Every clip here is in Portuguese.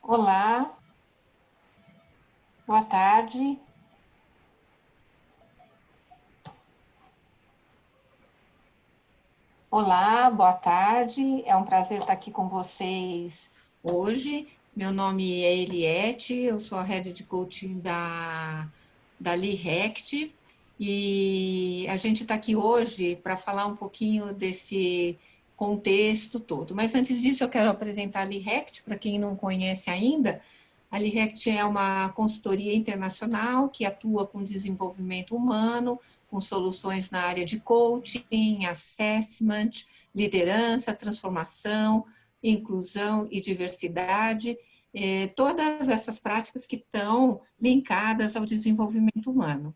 Olá, boa tarde. Olá, boa tarde. É um prazer estar aqui com vocês hoje. Meu nome é Eliette, eu sou a Head de Coaching da LeRect e a gente está aqui hoje para falar um pouquinho desse contexto todo. Mas antes disso, eu quero apresentar a LeRect para quem não conhece ainda. A LeRect é uma consultoria internacional que atua com desenvolvimento humano, com soluções na área de coaching, assessment, liderança, transformação, inclusão e diversidade, todas essas práticas que estão linkadas ao desenvolvimento humano.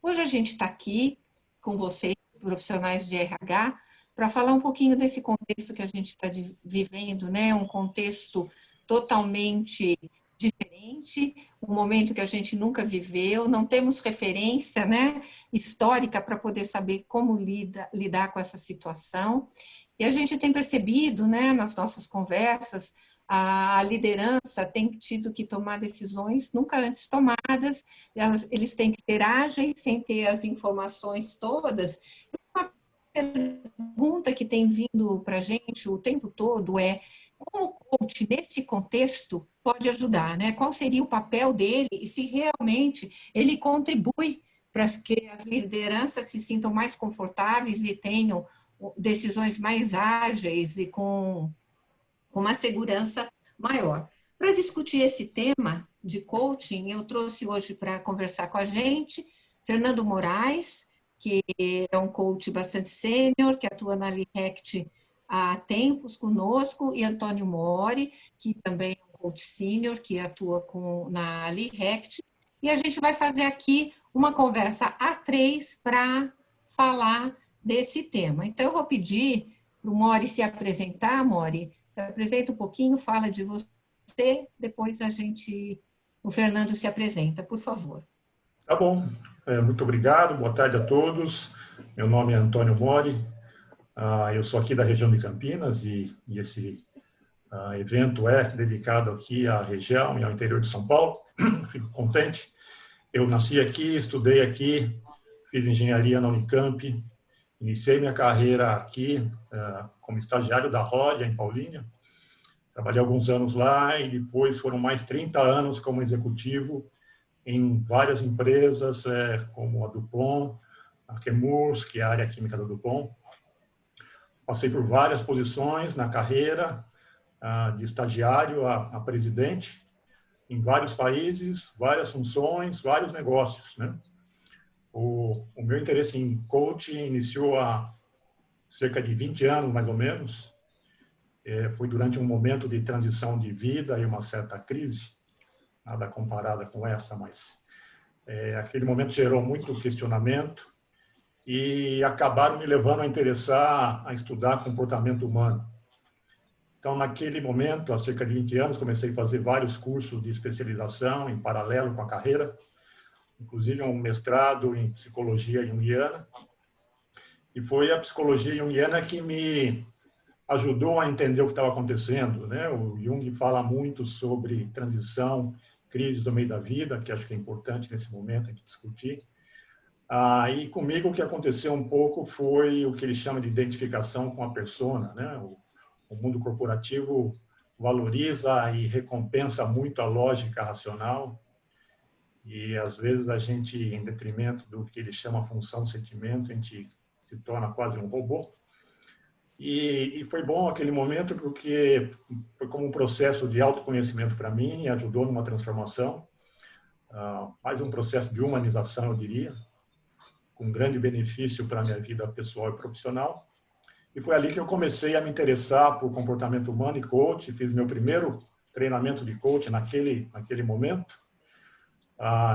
Hoje a gente está aqui com vocês, profissionais de RH, para falar um pouquinho desse contexto que a gente está vivendo, né? Um contexto totalmente diferente, um momento que a gente nunca viveu, não temos referência, né, histórica para poder saber como lidar com essa situação. E a gente tem percebido, né, nas nossas conversas, a liderança tem tido que tomar decisões nunca antes tomadas, eles têm que ser ágeis sem ter as informações todas. Uma pergunta que tem vindo para a gente o tempo todo é como o coach, nesse contexto, pode ajudar, né? Qual seria o papel dele e se realmente ele contribui para que as lideranças se sintam mais confortáveis e tenham decisões mais ágeis e com uma segurança maior. Para discutir esse tema de coaching, eu trouxe hoje para conversar com a gente Fernando Moraes, que é um coach bastante sênior, que atua na LeRect há tempos conosco, e Antônio Mori, que também é um coach sênior, que atua na LeRect. E a gente vai fazer aqui uma conversa a três para falar desse tema. Então, eu vou pedir para o Mori se apresentar, Mori. Se apresenta um pouquinho, fala de você, depois o Fernando se apresenta, por favor. Tá bom, muito obrigado, boa tarde a todos. Meu nome é Antônio Mori, eu sou aqui da região de Campinas e esse evento é dedicado aqui à região e ao interior de São Paulo. Fico contente. Eu nasci aqui, estudei aqui, fiz engenharia na Unicamp, iniciei minha carreira aqui como estagiário da Rodia, em Paulínia. Trabalhei alguns anos lá e depois foram mais 30 anos como executivo em várias empresas, como a DuPont, a Chemours, que é a área química da DuPont. Passei por várias posições na carreira, de estagiário a presidente, em vários países, várias funções, vários negócios, né? O meu interesse em coaching iniciou há cerca de 20 anos, mais ou menos. Foi durante um momento de transição de vida e uma certa crise, nada comparada com essa, mas aquele momento gerou muito questionamento e acabaram me levando a interessar a estudar comportamento humano. Então, naquele momento, há cerca de 20 anos, comecei a fazer vários cursos de especialização em paralelo com a carreira, inclusive um mestrado em psicologia junguiana. E foi a psicologia junguiana que me ajudou a entender o que estava acontecendo, né? O Jung fala muito sobre transição, crise do meio da vida, que acho que é importante nesse momento a gente discutir. E comigo o que aconteceu um pouco foi o que ele chama de identificação com a persona, né? O mundo corporativo valoriza e recompensa muito a lógica racional e às vezes a gente, em detrimento do que ele chama função-sentimento, a gente se torna quase um robô. E foi bom aquele momento porque foi como um processo de autoconhecimento para mim, e ajudou numa transformação, mais um processo de humanização, eu diria, com grande benefício para a minha vida pessoal e profissional. E foi ali que eu comecei a me interessar por comportamento humano e coach, fiz meu primeiro treinamento de coach naquele momento,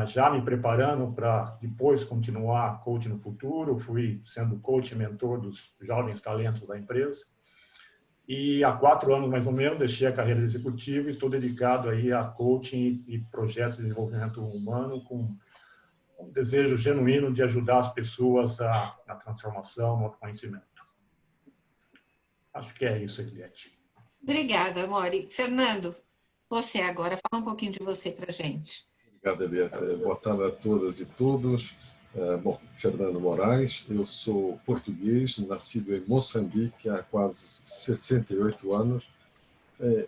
já me preparando para depois continuar coach no futuro, fui sendo coach e mentor dos jovens talentos da empresa. E há 4 anos, mais ou menos, deixei a carreira de executivo e estou dedicado aí a coaching e projetos de desenvolvimento humano com um desejo genuíno de ajudar as pessoas na transformação, no autoconhecimento. Acho que é isso, Eliette. Obrigada, Mori. Fernando, você agora. Fala um pouquinho de você para a gente. Obrigado, Eliette. Boa tarde a todas e todos. Bom, Fernando Moraes, eu sou português, nascido em Moçambique há quase 68 anos.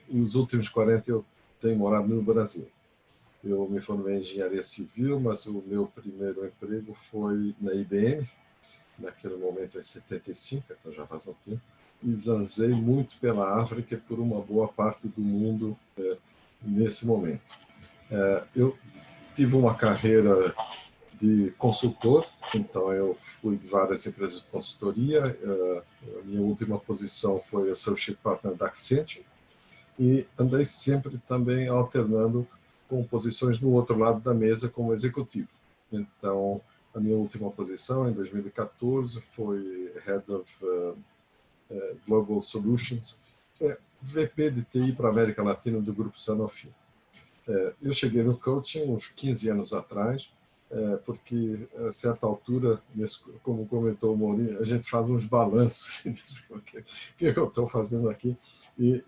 E os últimos 40 eu tenho morado no Brasil. Eu me formei em engenharia civil, mas o meu primeiro emprego foi na IBM, naquele momento em 75, então já faz um tempo, e zanzei muito pela África e por uma boa parte do mundo nesse momento. Eu tive uma carreira de consultor, então eu fui de várias empresas de consultoria. A minha última posição foi Associate Partner da Accenture, e andei sempre também alternando com posições no outro lado da mesa como executivo. Então, a minha última posição, em 2014, foi Head of Global Solutions, VP de TI para a América Latina do Grupo Sanofi. Eu cheguei no coaching uns 15 anos atrás, porque a certa altura, como comentou o Mourinho, a gente faz uns balanços, o que eu estou fazendo aqui, e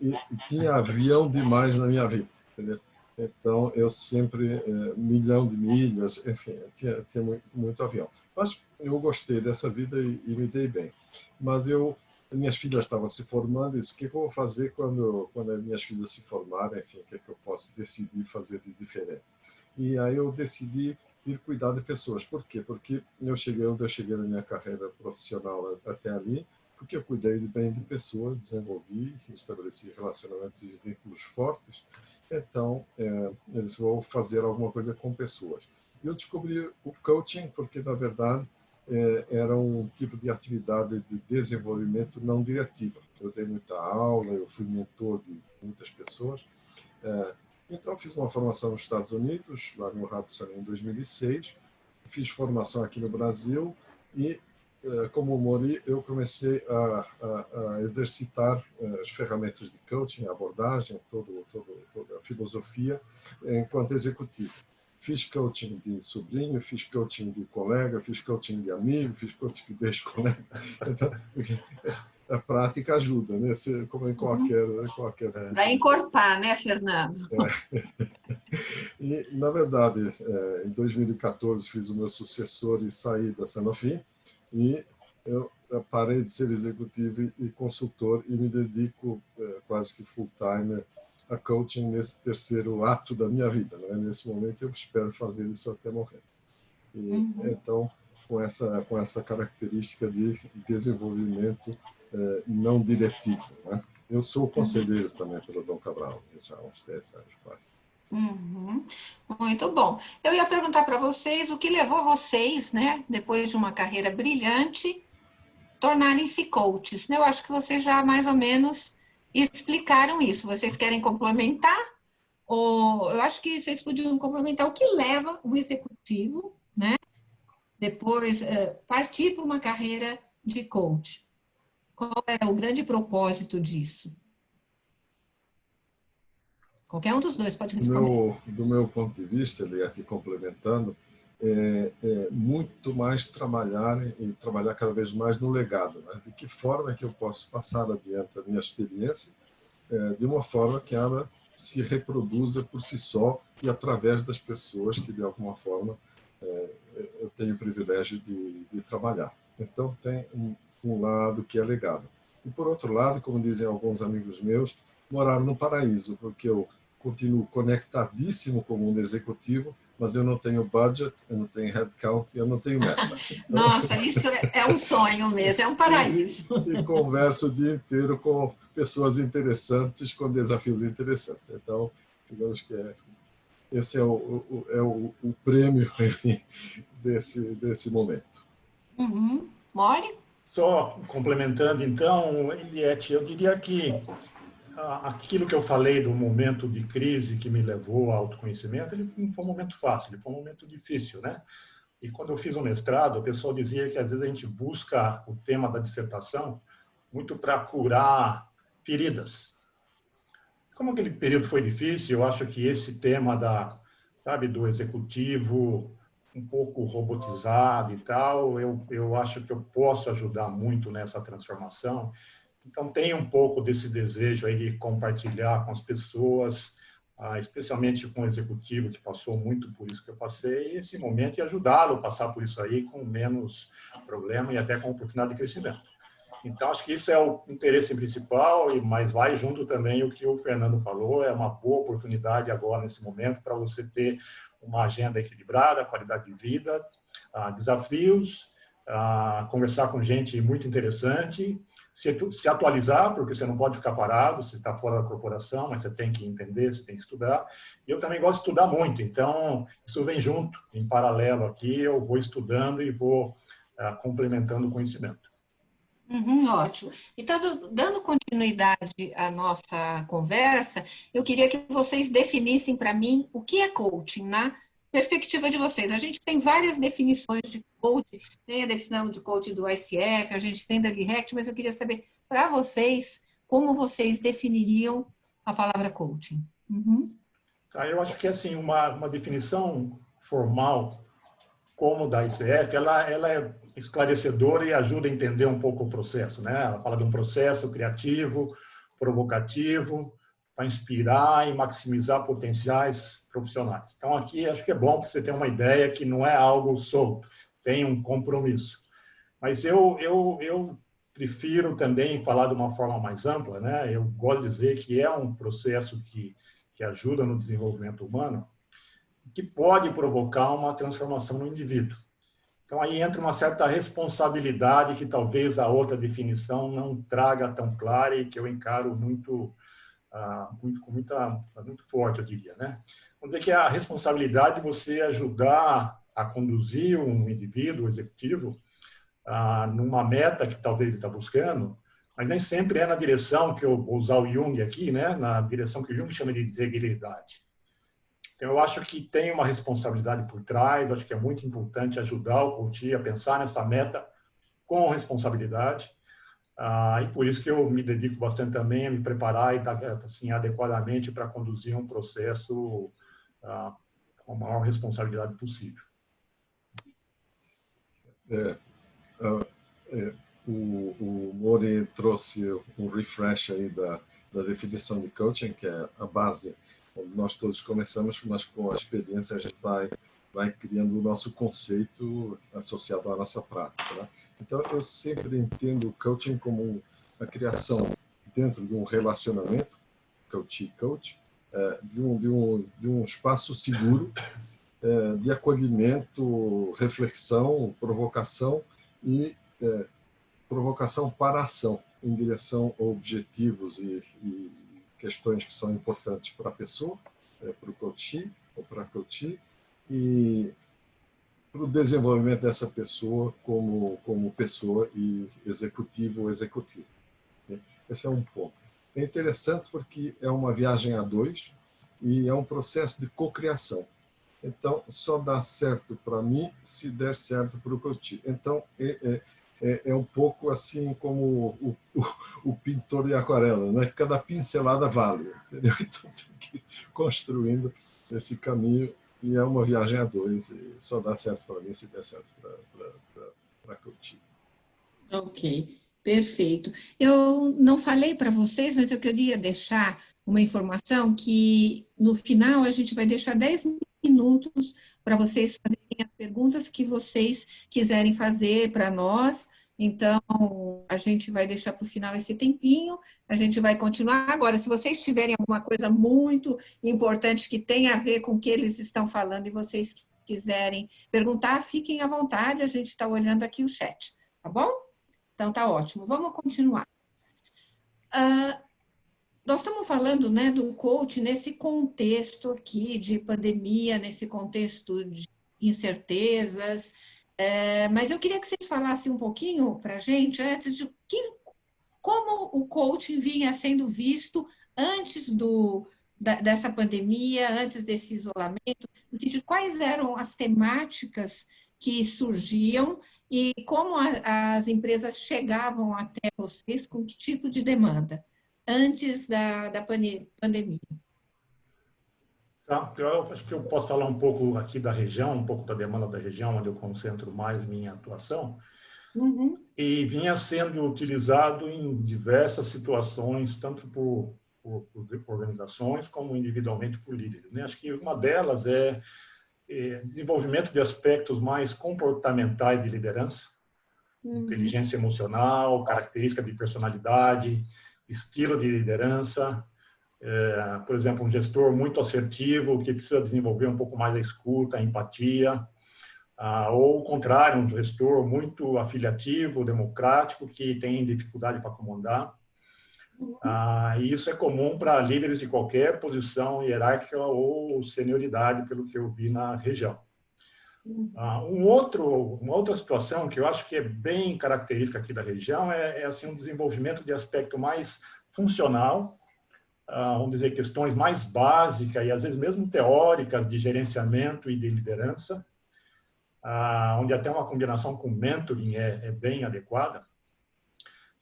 tinha avião demais na minha vida, entendeu? Então eu sempre, milhão de milhas, enfim, tinha muito avião. Mas eu gostei dessa vida e me dei bem. Mas minhas filhas estavam se formando e disse: o que eu vou fazer quando as minhas filhas se formarem, enfim, o que eu posso decidir fazer de diferente? E aí eu decidi ir cuidar de pessoas. Por quê? Porque onde eu cheguei na minha carreira profissional até ali, porque eu cuidei bem de pessoas, desenvolvi, estabeleci relacionamentos e vínculos fortes. Então, eu disse: vou fazer alguma coisa com pessoas. Eu descobri o coaching porque, na verdade, era um tipo de atividade de desenvolvimento não diretiva. Eu dei muita aula, eu fui mentor de muitas pessoas. Então, fiz uma formação nos Estados Unidos, lá no Radisson, em 2006. Fiz formação aqui no Brasil e, como Mori, eu comecei a exercitar as ferramentas de coaching, a abordagem, toda a filosofia, enquanto executivo. Fiz coaching de sobrinho, fiz coaching de colega, fiz coaching de amigo, fiz coaching de ex-colega. Então, a prática ajuda, né? Como em qualquer... Para encorpar, né, Fernando? E, na verdade, em 2014 fiz o meu sucessor e saí da Sanofi, e eu parei de ser executivo e consultor e me dedico quase que full time a coaching nesse terceiro ato da minha vida, né? Nesse momento eu espero fazer isso até morrer. E, então, com essa característica de desenvolvimento não diretivo, né? Eu sou conselheiro também pelo Dom Cabral, já há uns 10 anos quase. Muito bom. Eu ia perguntar para vocês o que levou vocês, né, depois de uma carreira brilhante, tornarem-se coaches. Eu acho que vocês já mais ou menos explicaram isso. Vocês querem complementar? Ou eu acho que vocês podiam complementar o que leva um executivo, né, depois partir para uma carreira de coach. Qual é o grande propósito disso? Qualquer um dos dois pode responder. Do meu ponto de vista, ele aqui complementando, muito mais trabalhar e trabalhar cada vez mais no legado, né? De que forma é que eu posso passar adiante a minha experiência de uma forma que ela se reproduza por si só e através das pessoas que, de alguma forma, eu tenho o privilégio de trabalhar. Então, tem um lado que é legado. E, por outro lado, como dizem alguns amigos meus, morar no paraíso, porque eu continuo conectadíssimo com o mundo executivo, mas eu não tenho budget, eu não tenho headcount, eu não tenho meta. Nossa, isso é um sonho mesmo, é um paraíso. E converso o dia inteiro com pessoas interessantes, com desafios interessantes. Então, digamos que esse é o prêmio desse momento. Mori? Só complementando, então, Eliette, eu diria que aquilo que eu falei do momento de crise que me levou ao autoconhecimento, ele não foi um momento fácil, ele foi um momento difícil, né? E quando eu fiz o mestrado, o pessoal dizia que às vezes a gente busca o tema da dissertação muito para curar feridas. Como aquele período foi difícil, eu acho que esse tema do executivo um pouco robotizado e tal, eu acho que eu posso ajudar muito nessa transformação. Então, tem um pouco desse desejo aí de compartilhar com as pessoas especialmente com o executivo que passou muito por isso que eu passei, esse momento e ajudá-lo a passar por isso aí com menos problema e até com oportunidade de crescimento. Então, acho que isso é o interesse principal, mas vai junto também o que o Fernando falou, é uma boa oportunidade agora, nesse momento, para você ter uma agenda equilibrada, qualidade de vida, desafios, conversar com gente muito interessante, se atualizar, porque você não pode ficar parado, você está fora da corporação, mas você tem que entender, você tem que estudar. E eu também gosto de estudar muito, então isso vem junto, em paralelo aqui, eu vou estudando e vou complementando o conhecimento. Ótimo. Então, dando continuidade à nossa conversa, eu queria que vocês definissem para mim o que é coaching na perspectiva de vocês. A gente tem várias definições de coaching, tem a definição de coaching do ICF, a gente tem da LIHECT, mas eu queria saber para vocês como vocês definiriam a palavra coaching. Eu acho que assim uma definição formal como da ICF, ela é esclarecedora e ajuda a entender um pouco o processo, né? Ela fala de um processo criativo, provocativo, para inspirar e maximizar potenciais profissionais. Então, aqui, acho que é bom que você tenha uma ideia que não é algo solto, tem um compromisso. Mas eu prefiro também falar de uma forma mais ampla, né? Eu gosto de dizer que é um processo que ajuda no desenvolvimento humano, que pode provocar uma transformação no indivíduo. Então, aí entra uma certa responsabilidade que talvez a outra definição não traga tão clara e que eu encaro muito forte, eu diria, né? Vamos dizer que a responsabilidade de você ajudar a conduzir um indivíduo executivo numa meta que talvez ele está buscando, mas nem sempre é na direção que eu vou usar o Jung aqui, né? Na direção que o Jung chama de integridade. Então, eu acho que tem uma responsabilidade por trás, acho que é muito importante ajudar o coach a pensar nessa meta com responsabilidade, e por isso que eu me dedico bastante também a me preparar e assim, adequadamente para conduzir um processo com a maior responsabilidade possível. O Mori trouxe um refresh aí da definição de coaching, que é a base onde nós todos começamos, mas com a experiência a gente vai criando o nosso conceito associado à nossa prática, né? Então, eu sempre entendo o coaching como a criação dentro de um relacionamento, coach, de um espaço seguro de acolhimento, reflexão, provocação e provocação para a ação, em direção a objetivos e questões que são importantes para a pessoa, para o coach ou para a coach, e para o desenvolvimento dessa pessoa como pessoa e executivo ou executiva. Esse é um ponto. É interessante porque é uma viagem a dois e é um processo de cocriação. Então, só dá certo para mim se der certo para o coach. Então, é um pouco assim como o pintor de aquarela, né? Cada pincelada vale, entendeu? Então, tem que ir construindo esse caminho e é uma viagem a dois e só dá certo para mim se der certo para coach. Ok, perfeito. Eu não falei para vocês, mas eu queria deixar uma informação que no final a gente vai deixar 10 minutos para vocês fazerem as perguntas que vocês quiserem fazer para nós. Então, a gente vai deixar para o final esse tempinho, a gente vai continuar. Agora, se vocês tiverem alguma coisa muito importante que tenha a ver com o que eles estão falando e vocês quiserem perguntar, fiquem à vontade, a gente está olhando aqui o chat, tá bom? Então, tá ótimo. Vamos continuar. Nós estamos falando, né, do coach nesse contexto aqui de pandemia, nesse contexto de incertezas, mas eu queria que vocês falassem um pouquinho para a gente, antes de como o coaching vinha sendo visto antes dessa pandemia, antes desse isolamento, no sentido de quais eram as temáticas que surgiam e como as empresas chegavam até vocês, com que tipo de demanda, antes da pandemia. Tá, eu acho que eu posso falar um pouco aqui da região, um pouco da demanda da região, onde eu concentro mais minha atuação, e vinha sendo utilizado em diversas situações, tanto por por organizações, como individualmente por líderes, né? Acho que uma delas é desenvolvimento de aspectos mais comportamentais de liderança, inteligência emocional, característica de personalidade, estilo de liderança. Por exemplo, um gestor muito assertivo que precisa desenvolver um pouco mais a escuta, a empatia, ou o contrário, um gestor muito afiliativo, democrático, que tem dificuldade para comandar. E isso é comum para líderes de qualquer posição hierárquica ou senioridade, pelo que eu vi na região. Uma outra situação que eu acho que é bem característica aqui da região é assim, um desenvolvimento de aspecto mais funcional, vamos dizer, questões mais básicas e às vezes mesmo teóricas de gerenciamento e de liderança, onde até uma combinação com mentoring é bem adequada.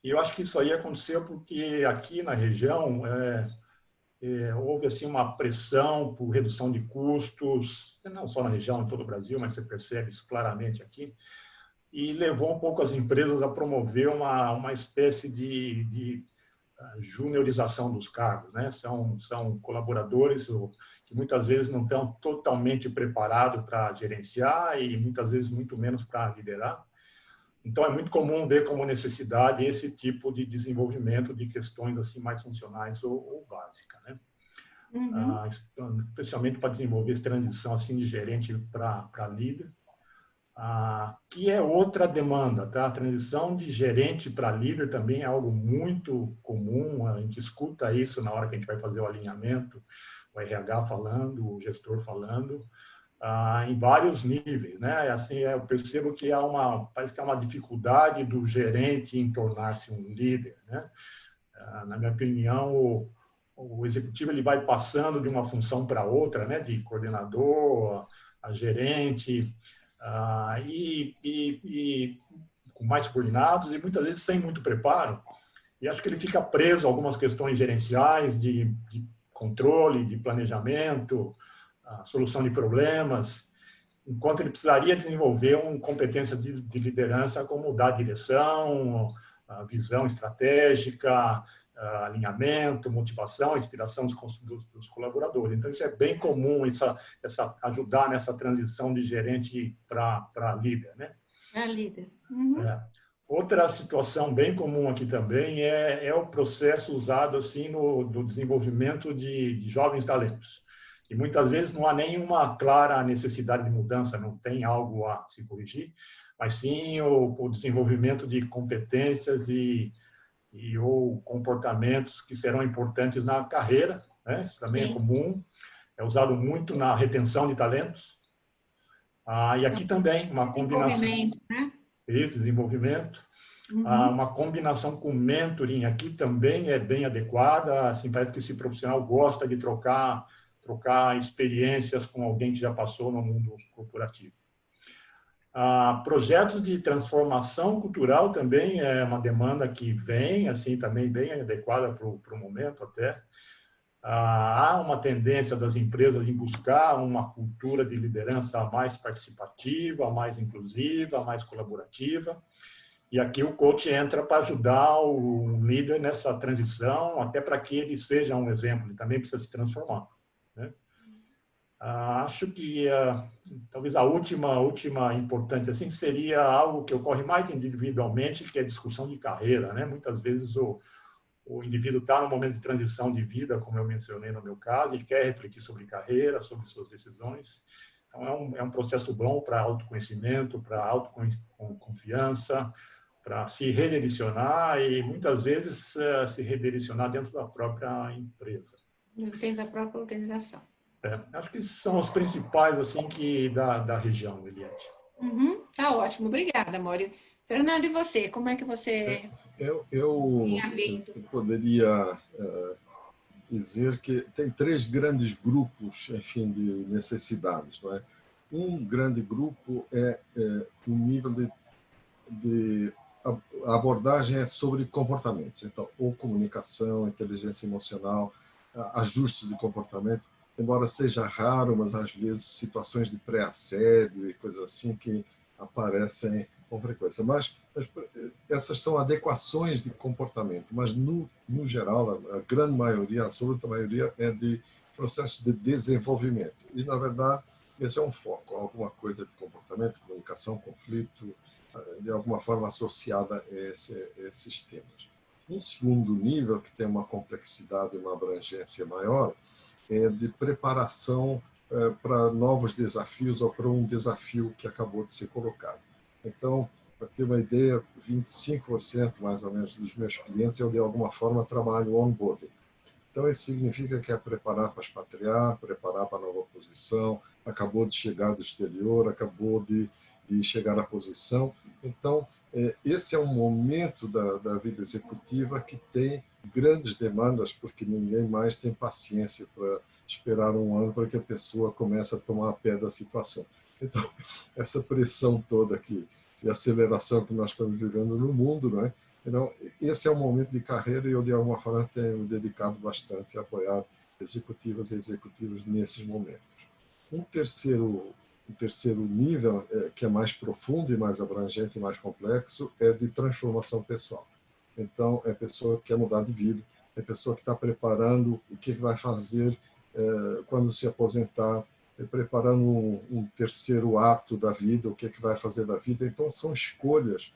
E eu acho que isso aí aconteceu porque aqui na região houve assim uma pressão por redução de custos, não só na região, em todo o Brasil, mas você percebe isso claramente aqui, e levou um pouco as empresas a promover uma espécie de juniorização dos cargos, né? São colaboradores que muitas vezes não estão totalmente preparados para gerenciar e muitas vezes muito menos para liderar. Então, é muito comum ver como necessidade esse tipo de desenvolvimento de questões assim mais funcionais ou básicas, né? Especialmente para desenvolver essa transição assim de gerente para líder, que é outra demanda, tá? A transição de gerente para líder também é algo muito comum, a gente escuta isso na hora que a gente vai fazer o alinhamento, o RH falando, o gestor falando, em vários níveis, né? Assim, eu percebo que parece que há uma dificuldade do gerente em tornar-se um líder, né? Na minha opinião, o executivo ele vai passando de uma função para outra, né? De coordenador a gerente, e com mais subordinados e muitas vezes sem muito preparo. E acho que ele fica preso a algumas questões gerenciais de controle, de planejamento, solução de problemas, enquanto ele precisaria desenvolver uma competência de liderança como dar direção, visão estratégica, alinhamento, motivação, inspiração dos colaboradores. Então, isso é bem comum, ajudar nessa transição de gerente para líder, né? Líder. Outra situação bem comum aqui também é o processo usado assim no desenvolvimento de jovens talentos. E muitas vezes não há nenhuma clara necessidade de mudança, não tem algo a se corrigir, mas sim o desenvolvimento de competências ou comportamentos que serão importantes na carreira, né? Isso também é comum, é usado muito na retenção de talentos. E aqui também uma combinação. Né? Isso, desenvolvimento. Uma combinação com mentoring aqui também é bem adequada. Assim, parece que esse profissional gosta de trocar experiências com alguém que já passou no mundo corporativo. Projetos de transformação cultural também é uma demanda que vem, assim, também bem adequada para o momento até. Há uma tendência das empresas em buscar uma cultura de liderança mais participativa, mais inclusiva, mais colaborativa. E aqui o coach entra para ajudar o líder nessa transição, até para que ele seja um exemplo, ele também precisa se transformar, né? Acho que talvez a última importante assim seria algo que ocorre mais individualmente, que é a discussão de carreira, né? Muitas vezes o indivíduo está no momento de transição de vida, como eu mencionei no meu caso, e quer refletir sobre carreira, sobre suas decisões. Então, é um processo bom para autoconhecimento, para autoconfiança, para se redirecionar e, muitas vezes, se redirecionar dentro da própria empresa. Dentro da própria organização. Acho que são os principais assim, da região, Eliette. Tá ótimo, obrigada, Mório. Fernando, e você? Como é que você eu poderia dizer que tem três grandes grupos, enfim, de necessidades, não é? Um grande grupo é o nível de a abordagem é sobre comportamentos, então, ou comunicação, inteligência emocional, ajuste de comportamento, embora seja raro, mas às vezes situações de pré-assédio e coisas assim que aparecem com frequência. Mas essas são adequações de comportamento, mas no geral, a grande maioria, a absoluta maioria, é de processos de desenvolvimento. E, na verdade, esse é um foco, alguma coisa de comportamento, comunicação, conflito, de alguma forma associada a esses temas. Um segundo nível, que tem uma complexidade e uma abrangência maior, é de preparação para novos desafios ou para um desafio que acabou de ser colocado. Então, para ter uma ideia, 25% mais ou menos dos meus clientes eu de alguma forma trabalho onboarding. Então, isso significa que é preparar para expatriar, preparar para a nova posição, acabou de chegar do exterior, acabou de chegar à posição. Então, esse é um momento da vida executiva que tem grandes demandas, porque ninguém mais tem paciência para esperar um ano para que a pessoa comece a tomar a pé da situação. Então, essa pressão toda aqui e aceleração que nós estamos vivendo no mundo, não é? Então, esse é um momento de carreira e eu, de alguma forma, tenho dedicado bastante a apoiar executivas e executivos nesses momentos. Um terceiro nível, que é mais profundo e mais abrangente e mais complexo, é de transformação pessoal. Então, é a pessoa que quer mudar de vida, é a pessoa que está preparando o que vai fazer quando se aposentar, preparando um terceiro ato da vida, o que vai fazer da vida. Então, são escolhas,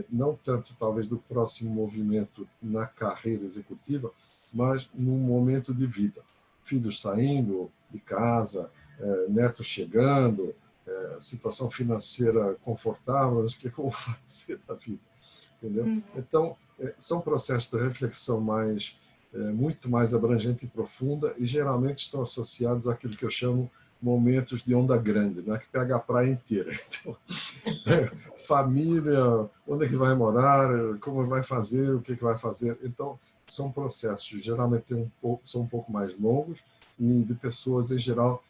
não tanto talvez do próximo movimento na carreira executiva, mas num momento de vida. Filhos saindo de casa, netos chegando, situação financeira confortável, o que eu vou fazer da vida? Entendeu? Então, são processos de reflexão muito mais abrangente e profunda e geralmente estão associados àquilo que eu chamo momentos de onda grande, né? Que pega a praia inteira. Então, família, onde é que vai morar, como vai fazer, o que vai fazer. Então, são processos, geralmente são um pouco mais longos e de pessoas, em geral,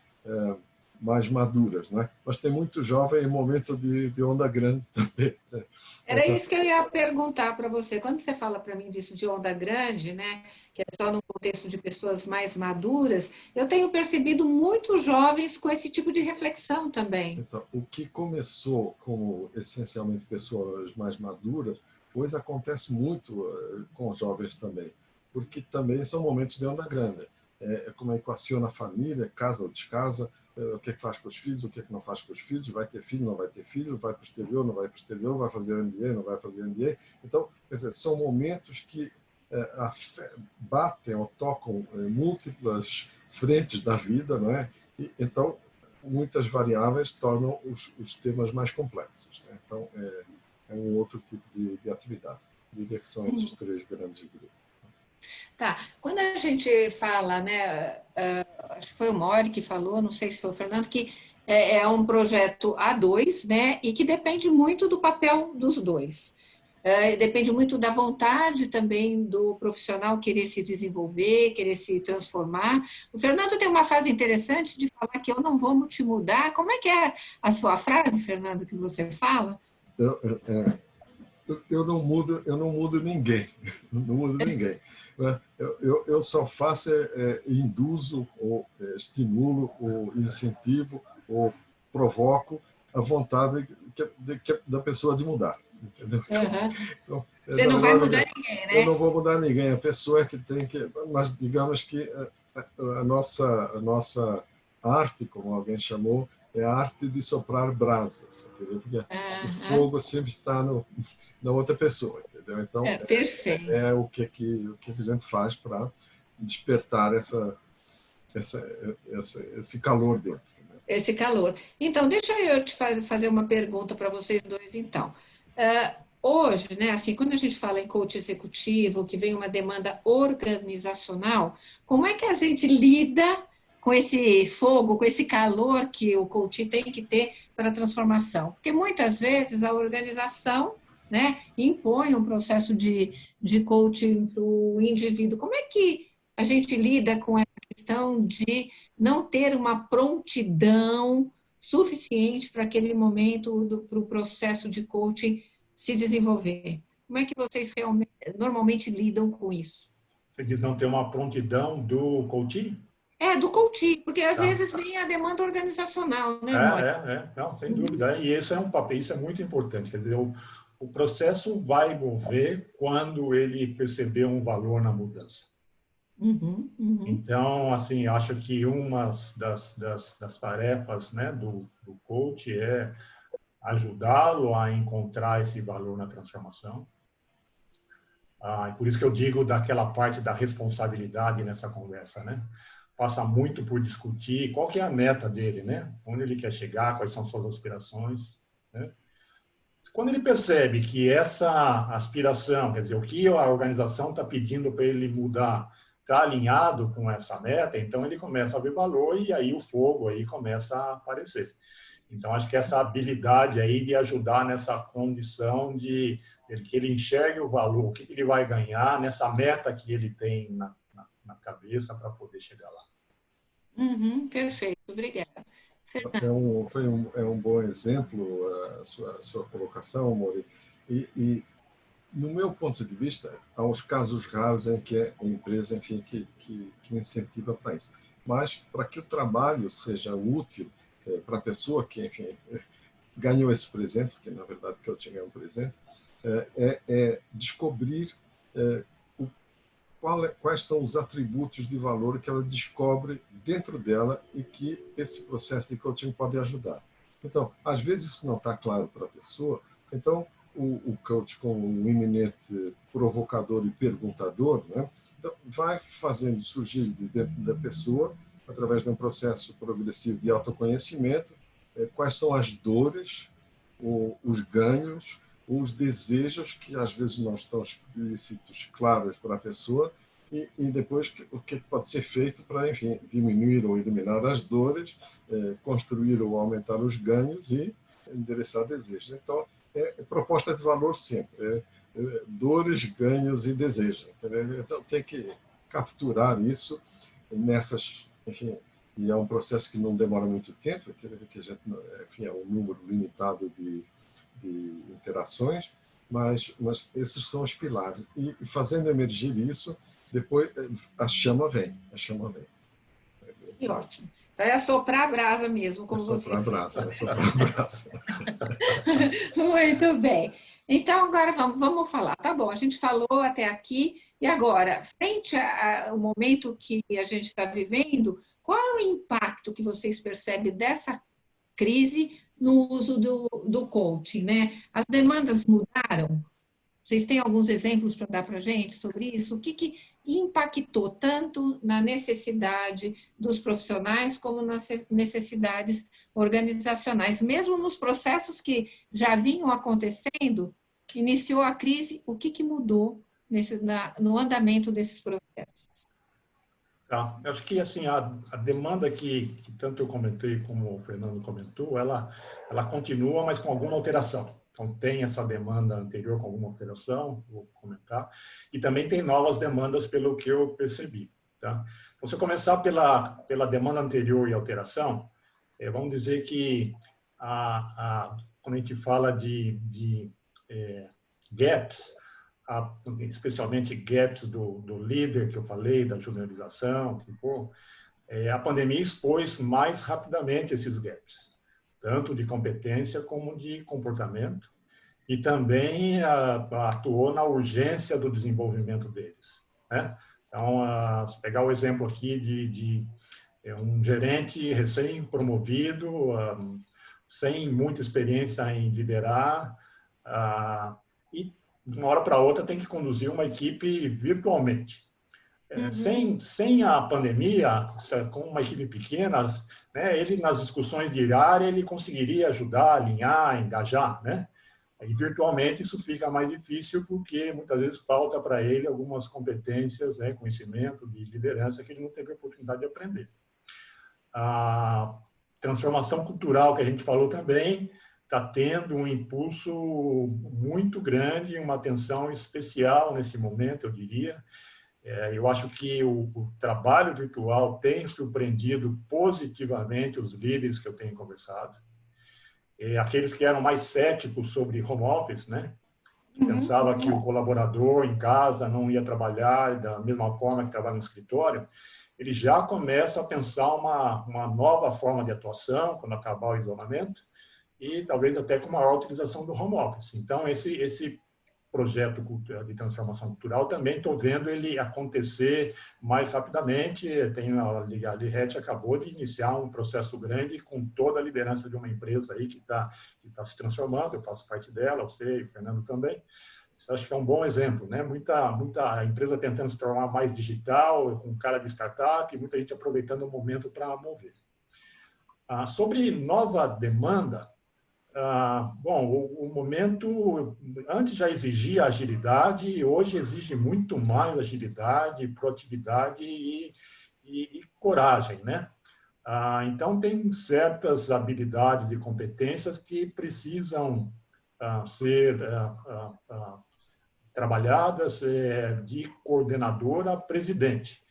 mais maduras, né? Mas tem muito jovem em momento de onda grande também. Né? Era isso que eu ia perguntar para você. Quando você fala para mim disso de onda grande, né, que é só no contexto de pessoas mais maduras, eu tenho percebido muitos jovens com esse tipo de reflexão também. Então, o que começou como essencialmente pessoas mais maduras, hoje acontece muito com os jovens também, porque também são momentos de onda grande. Como equaciona a família, casa ou descasa, o que é que faz com os filhos, o que é que não faz com os filhos, vai ter filho, não vai ter filho, vai para o exterior, não vai para o exterior, vai fazer MBA, não vai fazer MBA. Então, quer dizer, são momentos que batem ou tocam múltiplas frentes da vida, não é? E, então, muitas variáveis tornam os temas mais complexos, né? Então, é um outro tipo de atividade. Diria que são esses três grandes grupos. Tá. Quando a gente fala, né, acho que foi o Mori que falou, não sei se foi o Fernando, que é um projeto a dois, né, e que depende muito do papel dos dois. Depende muito da vontade também do profissional querer se desenvolver, querer se transformar. O Fernando tem uma frase interessante de falar que eu não vou te mudar. Como é que é a sua frase, Fernando, que você fala? Eu não mudo ninguém, não mudo ninguém. Eu só faço, induzo, ou estimulo, ou incentivo, ou provoco a vontade da pessoa de mudar. Entendeu? Então, você não vai mudar ninguém, né? Eu não vou mudar ninguém, a pessoa é que tem que... Mas digamos que a nossa arte, como alguém chamou, é a arte de soprar brasas, entendeu? Porque o fogo sempre está na outra pessoa, entendeu? Então, perfeito. O que a gente faz para despertar esse calor dentro. Né? Esse calor. Então, deixa eu te fazer uma pergunta para vocês dois, então. Hoje, né, assim, quando a gente fala em coach executivo, que vem uma demanda organizacional, como é que a gente lida com esse fogo, com esse calor que o coach tem que ter para a transformação? Porque muitas vezes a organização, né, impõe um processo de coaching para o indivíduo. Como é que a gente lida com essa questão de não ter uma prontidão suficiente para aquele momento, para o processo de coaching se desenvolver? Como é que vocês normalmente lidam com isso? Você diz não ter uma prontidão do coaching? Do coaching, porque às Tá? vezes vem a demanda organizacional, né, Mori? Não, sem dúvida. E isso é um papel, isso é muito importante. Quer dizer, o processo vai mover quando ele perceber um valor na mudança. Uhum, uhum. Então, assim, acho que uma das tarefas, né, do coach é ajudá-lo a encontrar esse valor na transformação. E por isso que eu digo daquela parte da responsabilidade nessa conversa, né? Passa muito por discutir qual que é a meta dele, né? Onde ele quer chegar, quais são suas aspirações, né? Quando ele percebe que essa aspiração, quer dizer, o que a organização está pedindo para ele mudar, está alinhado com essa meta, então ele começa a ver valor e aí o fogo aí começa a aparecer. Então, acho que essa habilidade aí de ajudar nessa condição de que ele enxergue o valor, o que ele vai ganhar nessa meta que ele tem na cabeça para poder chegar lá. Uhum, perfeito, obrigada. É um bom exemplo a sua colocação, Mori. E, no meu ponto de vista, há os casos raros em que é a empresa, enfim, que incentiva para isso. Mas, para que o trabalho seja útil para a pessoa que, enfim, ganhou esse presente, que na verdade que eu tinha um presente, é descobrir quais são os atributos de valor que ela descobre dentro dela e que esse processo de coaching pode ajudar. Então, às vezes isso não está claro para a pessoa, então o coach, como um eminente provocador e perguntador, né, vai fazendo surgir de dentro da pessoa, através de um processo progressivo de autoconhecimento, quais são as dores, os ganhos, os desejos que às vezes não estão explícitos, claros para a pessoa, e depois o que pode ser feito para, enfim, diminuir ou eliminar as dores, construir ou aumentar os ganhos e endereçar desejos. Então, proposta de valor sempre, dores, ganhos e desejos. Entendeu? Então, tem que capturar isso nessas, enfim, e é um processo que não demora muito tempo, que a gente, enfim, é um número limitado de interações, mas esses são os pilares. E fazendo emergir isso, depois a chama vem. Que ótimo. Então, é assoprar a brasa mesmo, como você soprar a brasa. Muito bem. Então, agora vamos falar. Tá bom, a gente falou até aqui, e agora, frente ao momento que a gente está vivendo, qual é o impacto que vocês percebem dessa crise no uso do coaching, né? As demandas mudaram? Vocês têm alguns exemplos para dar para a gente sobre isso? O que impactou tanto na necessidade dos profissionais como nas necessidades organizacionais? Mesmo nos processos que já vinham acontecendo, iniciou a crise, o que mudou no andamento desses processos? Tá. Eu acho que assim a demanda que tanto eu comentei como o Fernando comentou, ela continua, mas com alguma alteração. Então tem essa demanda anterior com alguma alteração, vou comentar, e também tem novas demandas pelo que eu percebi. Tá? Então, se eu começar pela demanda anterior e alteração, vamos dizer que quando a gente fala de gaps, especialmente gaps do líder que eu falei, da juniorização, a pandemia expôs mais rapidamente esses gaps, tanto de competência como de comportamento, e também atuou na urgência do desenvolvimento deles, né? Então, se pegar o exemplo aqui de um gerente recém-promovido, sem muita experiência em liderar, e de uma hora para outra tem que conduzir uma equipe virtualmente. Sem a pandemia, com uma equipe pequena, né, ele nas discussões diárias ele conseguiria ajudar, alinhar, engajar, né? E virtualmente isso fica mais difícil porque muitas vezes falta para ele algumas competências, né, conhecimento de liderança que ele não teve a oportunidade de aprender. A transformação cultural que a gente falou também está tendo um impulso muito grande, uma atenção especial nesse momento, eu diria. Eu acho que o trabalho virtual tem surpreendido positivamente os líderes que eu tenho conversado. Aqueles que eram mais céticos sobre home office, né? Pensava que o colaborador em casa não ia trabalhar da mesma forma que trabalha no escritório. ele já começa a pensar uma nova forma de atuação quando acabar o isolamento e talvez até com maior utilização do home office. Então, esse projeto de transformação cultural também estou vendo ele acontecer mais rapidamente. A Liret acabou de iniciar um processo grande com toda a liderança de uma empresa aí que tá se transformando. Eu faço parte dela, você e o Fernando também. Isso acho que é um bom exemplo, né? Muita empresa tentando se tornar mais digital, com cara de startup, e muita gente aproveitando o momento para mover. Sobre nova demanda, bom, o momento antes já exigia agilidade, hoje exige muito mais agilidade, proatividade e coragem, né? Então, tem certas habilidades e competências que precisam ser trabalhadas de coordenador a presidente.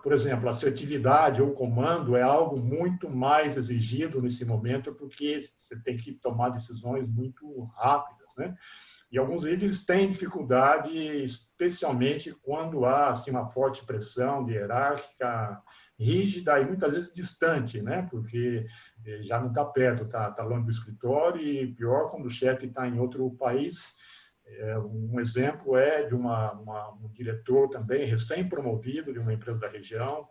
Por exemplo, assertividade ou comando é algo muito mais exigido nesse momento, porque você tem que tomar decisões muito rápidas, né? E alguns líderes têm dificuldade, especialmente quando há assim, uma forte pressão de hierárquica rígida e muitas vezes distante, né? Porque já não está perto, está longe do escritório, e pior quando o chefe está em outro país. Um exemplo é de um diretor também recém-promovido de uma empresa da região,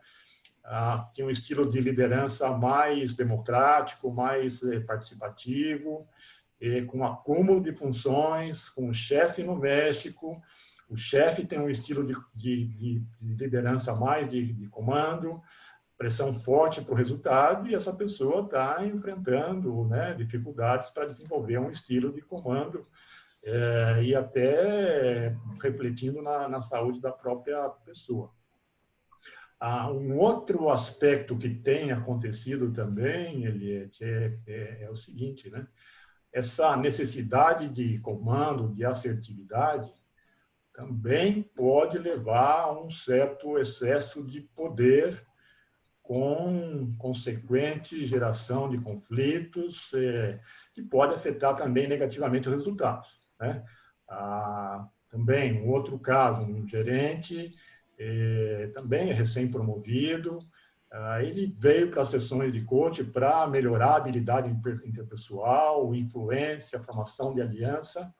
tinha um estilo de liderança mais democrático, mais participativo, com acúmulo de funções, com o chefe no México. O chefe tem um estilo de liderança mais de comando, pressão forte para o resultado, e essa pessoa está enfrentando, né, dificuldades para desenvolver um estilo de comando e até refletindo na saúde da própria pessoa. Um outro aspecto que tem acontecido também, Eliette, é o seguinte, né? Essa necessidade de comando, de assertividade, também pode levar a um certo excesso de poder, com consequente geração de conflitos, que pode afetar também negativamente os resultados, né? Também, um outro caso, um gerente, também recém-promovido, ele veio para as sessões de coach para melhorar a habilidade interpessoal, influência, formação de aliança.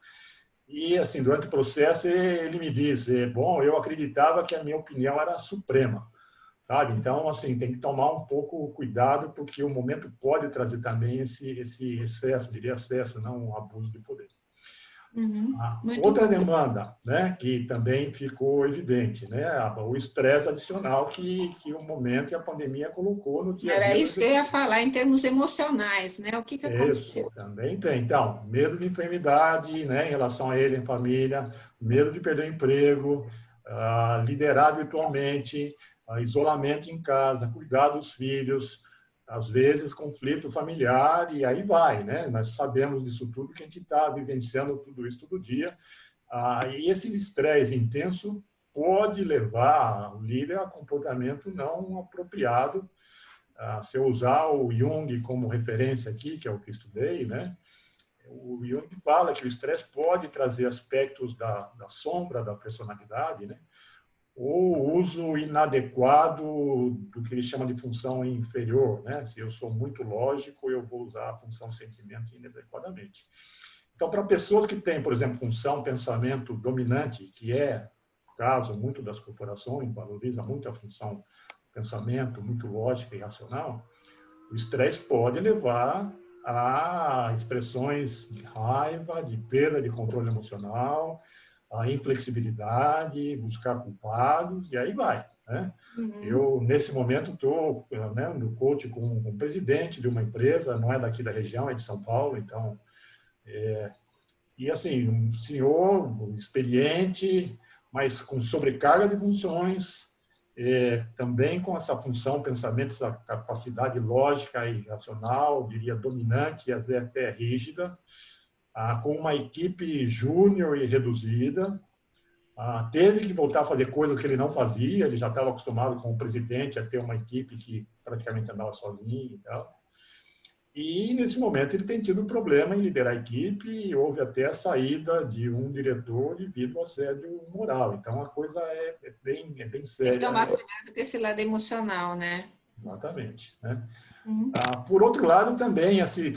E, assim, durante o processo, ele me disse, bom, eu acreditava que a minha opinião era suprema, sabe? Então, assim, tem que tomar um pouco cuidado, porque o momento pode trazer também esse excesso, diria excesso, não um abuso de poder. Outra demanda, né, que também ficou evidente, né, o estresse adicional que o momento e a pandemia colocou no dia a dia. Era isso que eu ia falar em termos emocionais, né? O que aconteceu? Isso, também tem. Então, medo de enfermidade, né, em relação a ele, em família, medo de perder o emprego, liderar virtualmente, isolamento em casa, cuidar dos filhos, às vezes conflito familiar, e aí vai, né? Nós sabemos disso tudo, que a gente está vivenciando tudo isso todo dia. E esse estresse intenso pode levar o líder a comportamento não apropriado. Se eu usar o Jung como referência aqui, que é o que estudei, né? O Jung fala que o estresse pode trazer aspectos da sombra da personalidade, né? Ou uso inadequado do que ele chama de função inferior, né? Se eu sou muito lógico, eu vou usar a função sentimento inadequadamente. Então, para pessoas que têm, por exemplo, função pensamento dominante, que é o caso muito das corporações, valoriza muito a função pensamento, muito lógica e racional, o estresse pode levar a expressões de raiva, de perda de controle emocional, a inflexibilidade, buscar culpados, e aí vai, né? Eu, nesse momento, estou, né, no coach com um presidente de uma empresa, não é daqui da região, é de São Paulo, então... e, assim, um senhor experiente, mas com sobrecarga de funções, também com essa função, pensamento, essa capacidade lógica e racional, diria, dominante e até rígida, com uma equipe júnior e reduzida, teve que voltar a fazer coisas que ele não fazia, ele já estava acostumado com o presidente a ter uma equipe que praticamente andava sozinho e tal. E, nesse momento, ele tem tido problema em liderar a equipe e houve até a saída de um diretor devido ao assédio moral. Então, a coisa é bem Tem que séria. tomar cuidado com esse lado emocional, né? Exatamente. Né? Uhum. Por outro lado, também, esse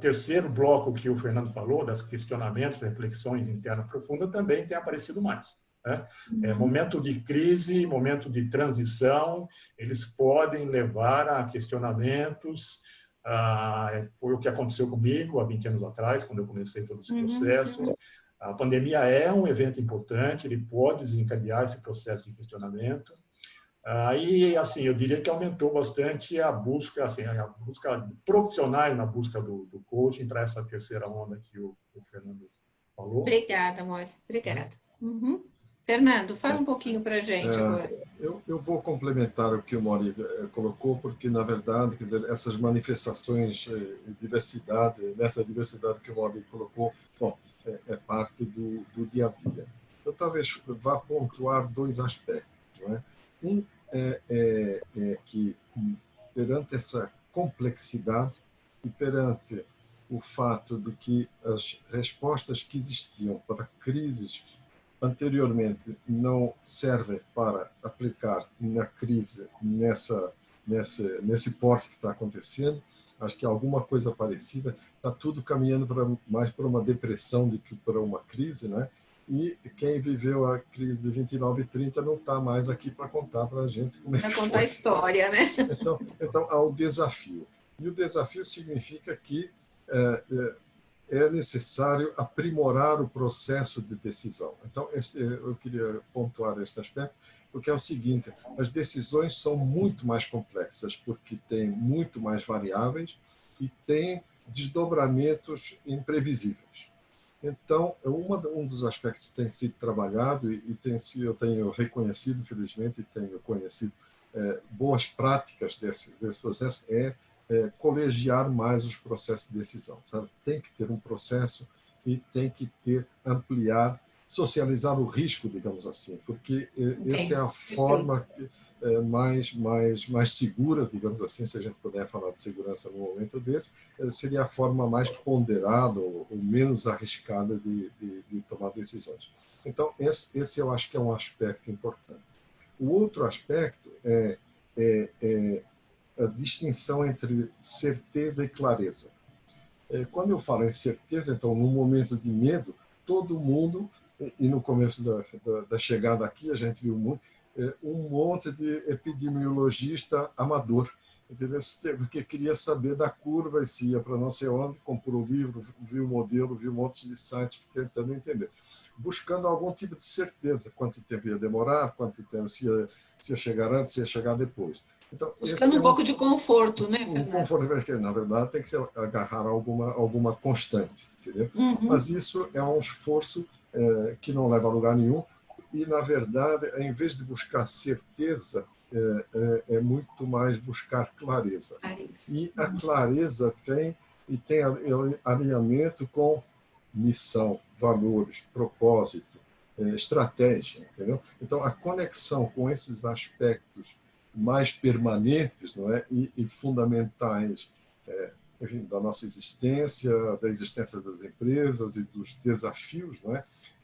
terceiro bloco que o Fernando falou, das questionamentos, reflexões internas profundas, também tem aparecido mais. Né? Momento de crise, momento de transição, eles podem levar a questionamentos. Foi o que aconteceu comigo há 20 anos atrás, quando eu comecei todo esse processo. A pandemia é um evento importante, ele pode desencadear esse processo de questionamento. Aí, assim, eu diria que aumentou bastante a busca profissionais na busca do coaching para essa terceira onda que o Fernando falou. Obrigada, amor. Obrigada. Uhum. Fernando, fala um pouquinho para a gente agora. Eu vou complementar o que o Maury colocou, porque, na verdade, quer dizer, essas manifestações de diversidade, nessa diversidade que o Maury colocou, bom, é parte do dia a dia. Eu talvez vá pontuar dois aspectos. Não é? Um é que, perante essa complexidade e perante o fato de que as respostas que existiam para crises anteriormente não servem para aplicar na crise, nesse porte que está acontecendo, acho que alguma coisa parecida, está tudo caminhando mais para uma depressão do que para uma crise, né? E quem viveu a crise de 29 e 30 não está mais aqui para contar para a gente como é que foi. Para contar a história, né? Então, há o desafio. E o desafio significa que é necessário aprimorar o processo de decisão. Então, eu queria pontuar este aspecto, porque é o seguinte, as decisões são muito mais complexas, porque tem muito mais variáveis e tem desdobramentos imprevisíveis. Então, um dos aspectos que tem sido trabalhado eu tenho reconhecido, felizmente, e tenho conhecido boas práticas desse processo, colegiar mais os processos de decisão. Sabe? Tem que ter um processo e tem que ampliar, socializar o risco, digamos assim, porque essa é a forma mais segura, digamos assim, se a gente puder falar de segurança no momento desse, seria a forma mais ponderada ou menos arriscada de tomar decisões. Então, esse eu acho que é um aspecto importante. O outro aspecto é a distinção entre certeza e clareza. Quando eu falo em certeza, então, num momento de medo, todo mundo, e no começo da chegada aqui, a gente viu um monte de epidemiologista amador, entendeu? Porque queria saber da curva e se ia para não sei onde, comprou o livro, viu o modelo, viu um monte de sites tentando entender, buscando algum tipo de certeza, quanto tempo ia demorar, quanto tempo se ia chegar antes, se ia chegar depois. Então, buscando um pouco de conforto, né, Fernando? Conforto, porque, na verdade, tem que se agarrar a alguma constante, entendeu? Mas isso é um esforço que não leva a lugar nenhum e, na verdade, em vez de buscar certeza, é muito mais buscar clareza. E a clareza tem alinhamento com missão, valores, propósito, estratégia, entendeu? Então, a conexão com esses aspectos mais permanentes, não é? E fundamentais enfim, da nossa existência, da existência das empresas e dos desafios, não é?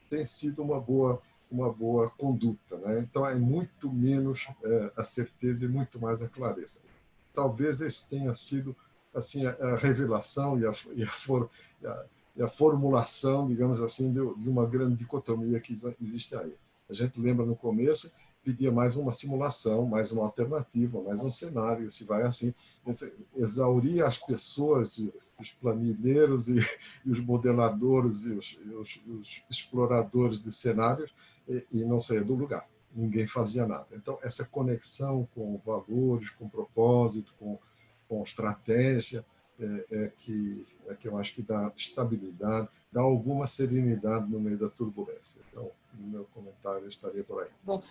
Tem sido uma boa conduta, né? Então é muito menos a certeza e muito mais a clareza. Talvez esse tenha sido assim a revelação e a formulação, digamos assim, de uma grande dicotomia que existe aí. A gente lembra no começo, pedia mais uma simulação, mais uma alternativa, mais um cenário, se vai assim, exauria as pessoas, os planilheiros e os modeladores e os exploradores de cenários e não saía do lugar. Ninguém fazia nada. Então, essa conexão com valores, com propósito, com estratégia, que eu acho que dá estabilidade, dá alguma serenidade no meio da turbulência. Então, no meu comentário estaria por aí. Bom,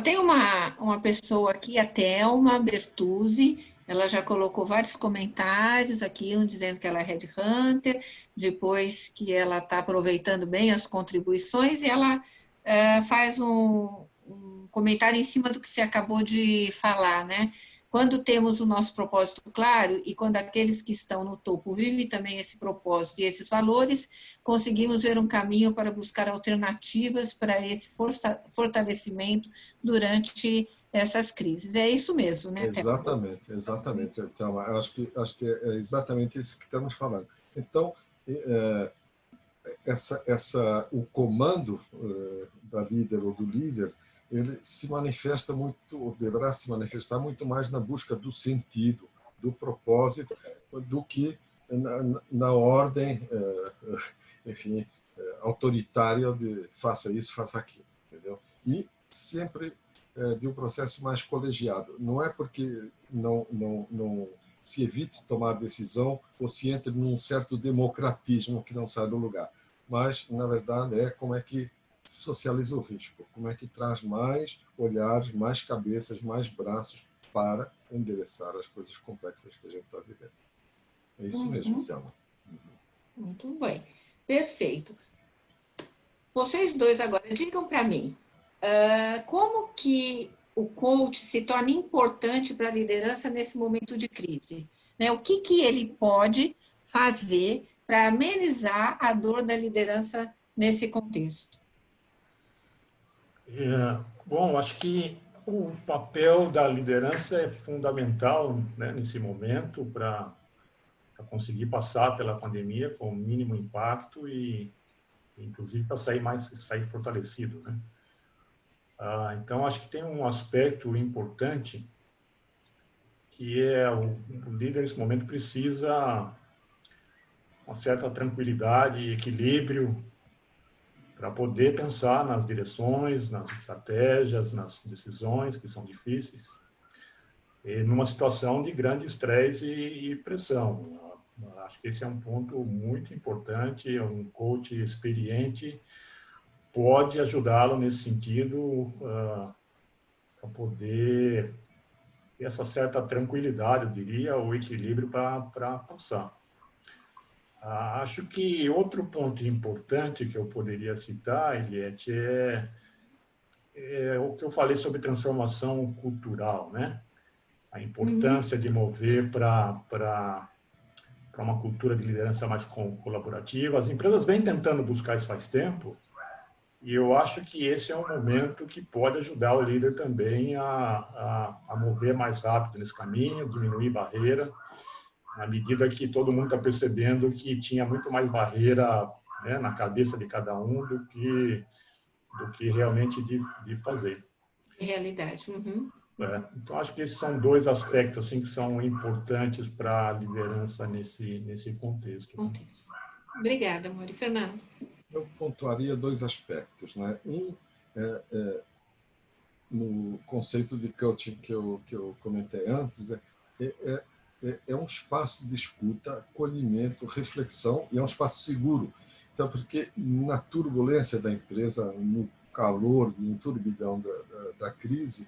tem uma pessoa aqui, a Thelma Bertuzzi, ela já colocou vários comentários aqui, um dizendo que ela é headhunter, depois que ela está aproveitando bem as contribuições, e ela faz um comentário em cima do que você acabou de falar, né? Quando temos o nosso propósito claro e quando aqueles que estão no topo vivem também esse propósito e esses valores, conseguimos ver um caminho para buscar alternativas para esse fortalecimento durante essas crises. É isso mesmo, né, Thelma? Exatamente, exatamente. Então, acho que é exatamente isso que estamos falando. Então, o comando da líder ou do líder, ele se manifesta muito, ou deverá se manifestar muito mais na busca do sentido, do propósito, do que na ordem, enfim, autoritária de faça isso, faça aquilo, entendeu? E sempre de um processo mais colegiado. Não é porque não se evite tomar decisão ou se entre num certo democratismo que não sai do lugar, mas, na verdade, é como é que se socializa o risco, como é que traz mais olhares, mais cabeças, mais braços para endereçar as coisas complexas que a gente está vivendo. É isso mesmo, Thelma. Muito bem, perfeito. Vocês dois agora, digam para mim, como que o coach se torna importante para a liderança nesse momento de crise? Né? O que ele pode fazer para amenizar a dor da liderança nesse contexto? Bom, acho que o papel da liderança é fundamental, né, nesse momento para conseguir passar pela pandemia com o mínimo impacto e, inclusive, para sair fortalecido, né? Então, acho que tem um aspecto importante que é o líder nesse momento precisa uma certa tranquilidade e equilíbrio para poder pensar nas direções, nas estratégias, nas decisões que são difíceis, e numa situação de grande estresse e pressão. Acho que esse é um ponto muito importante. Um coach experiente pode ajudá-lo nesse sentido, para poder ter essa certa tranquilidade, eu diria, o equilíbrio para passar. Acho que outro ponto importante que eu poderia citar, Eliette, é o que eu falei sobre transformação cultural, né? A importância de mover para uma cultura de liderança mais colaborativa. As empresas vêm tentando buscar isso faz tempo, e eu acho que esse é um momento que pode ajudar o líder também a mover mais rápido nesse caminho, diminuir barreira, à medida que todo mundo está percebendo que tinha muito mais barreira, né, na cabeça de cada um do que realmente de fazer. Realidade. Então, acho que esses são dois aspectos assim, que são importantes para a liderança nesse contexto. Obrigada, Mori. Fernando? Eu pontuaria dois aspectos, né? No conceito de coaching que eu comentei antes, é um espaço de escuta, acolhimento, reflexão, e é um espaço seguro. Então, porque na turbulência da empresa, no calor, no turbilhão da crise,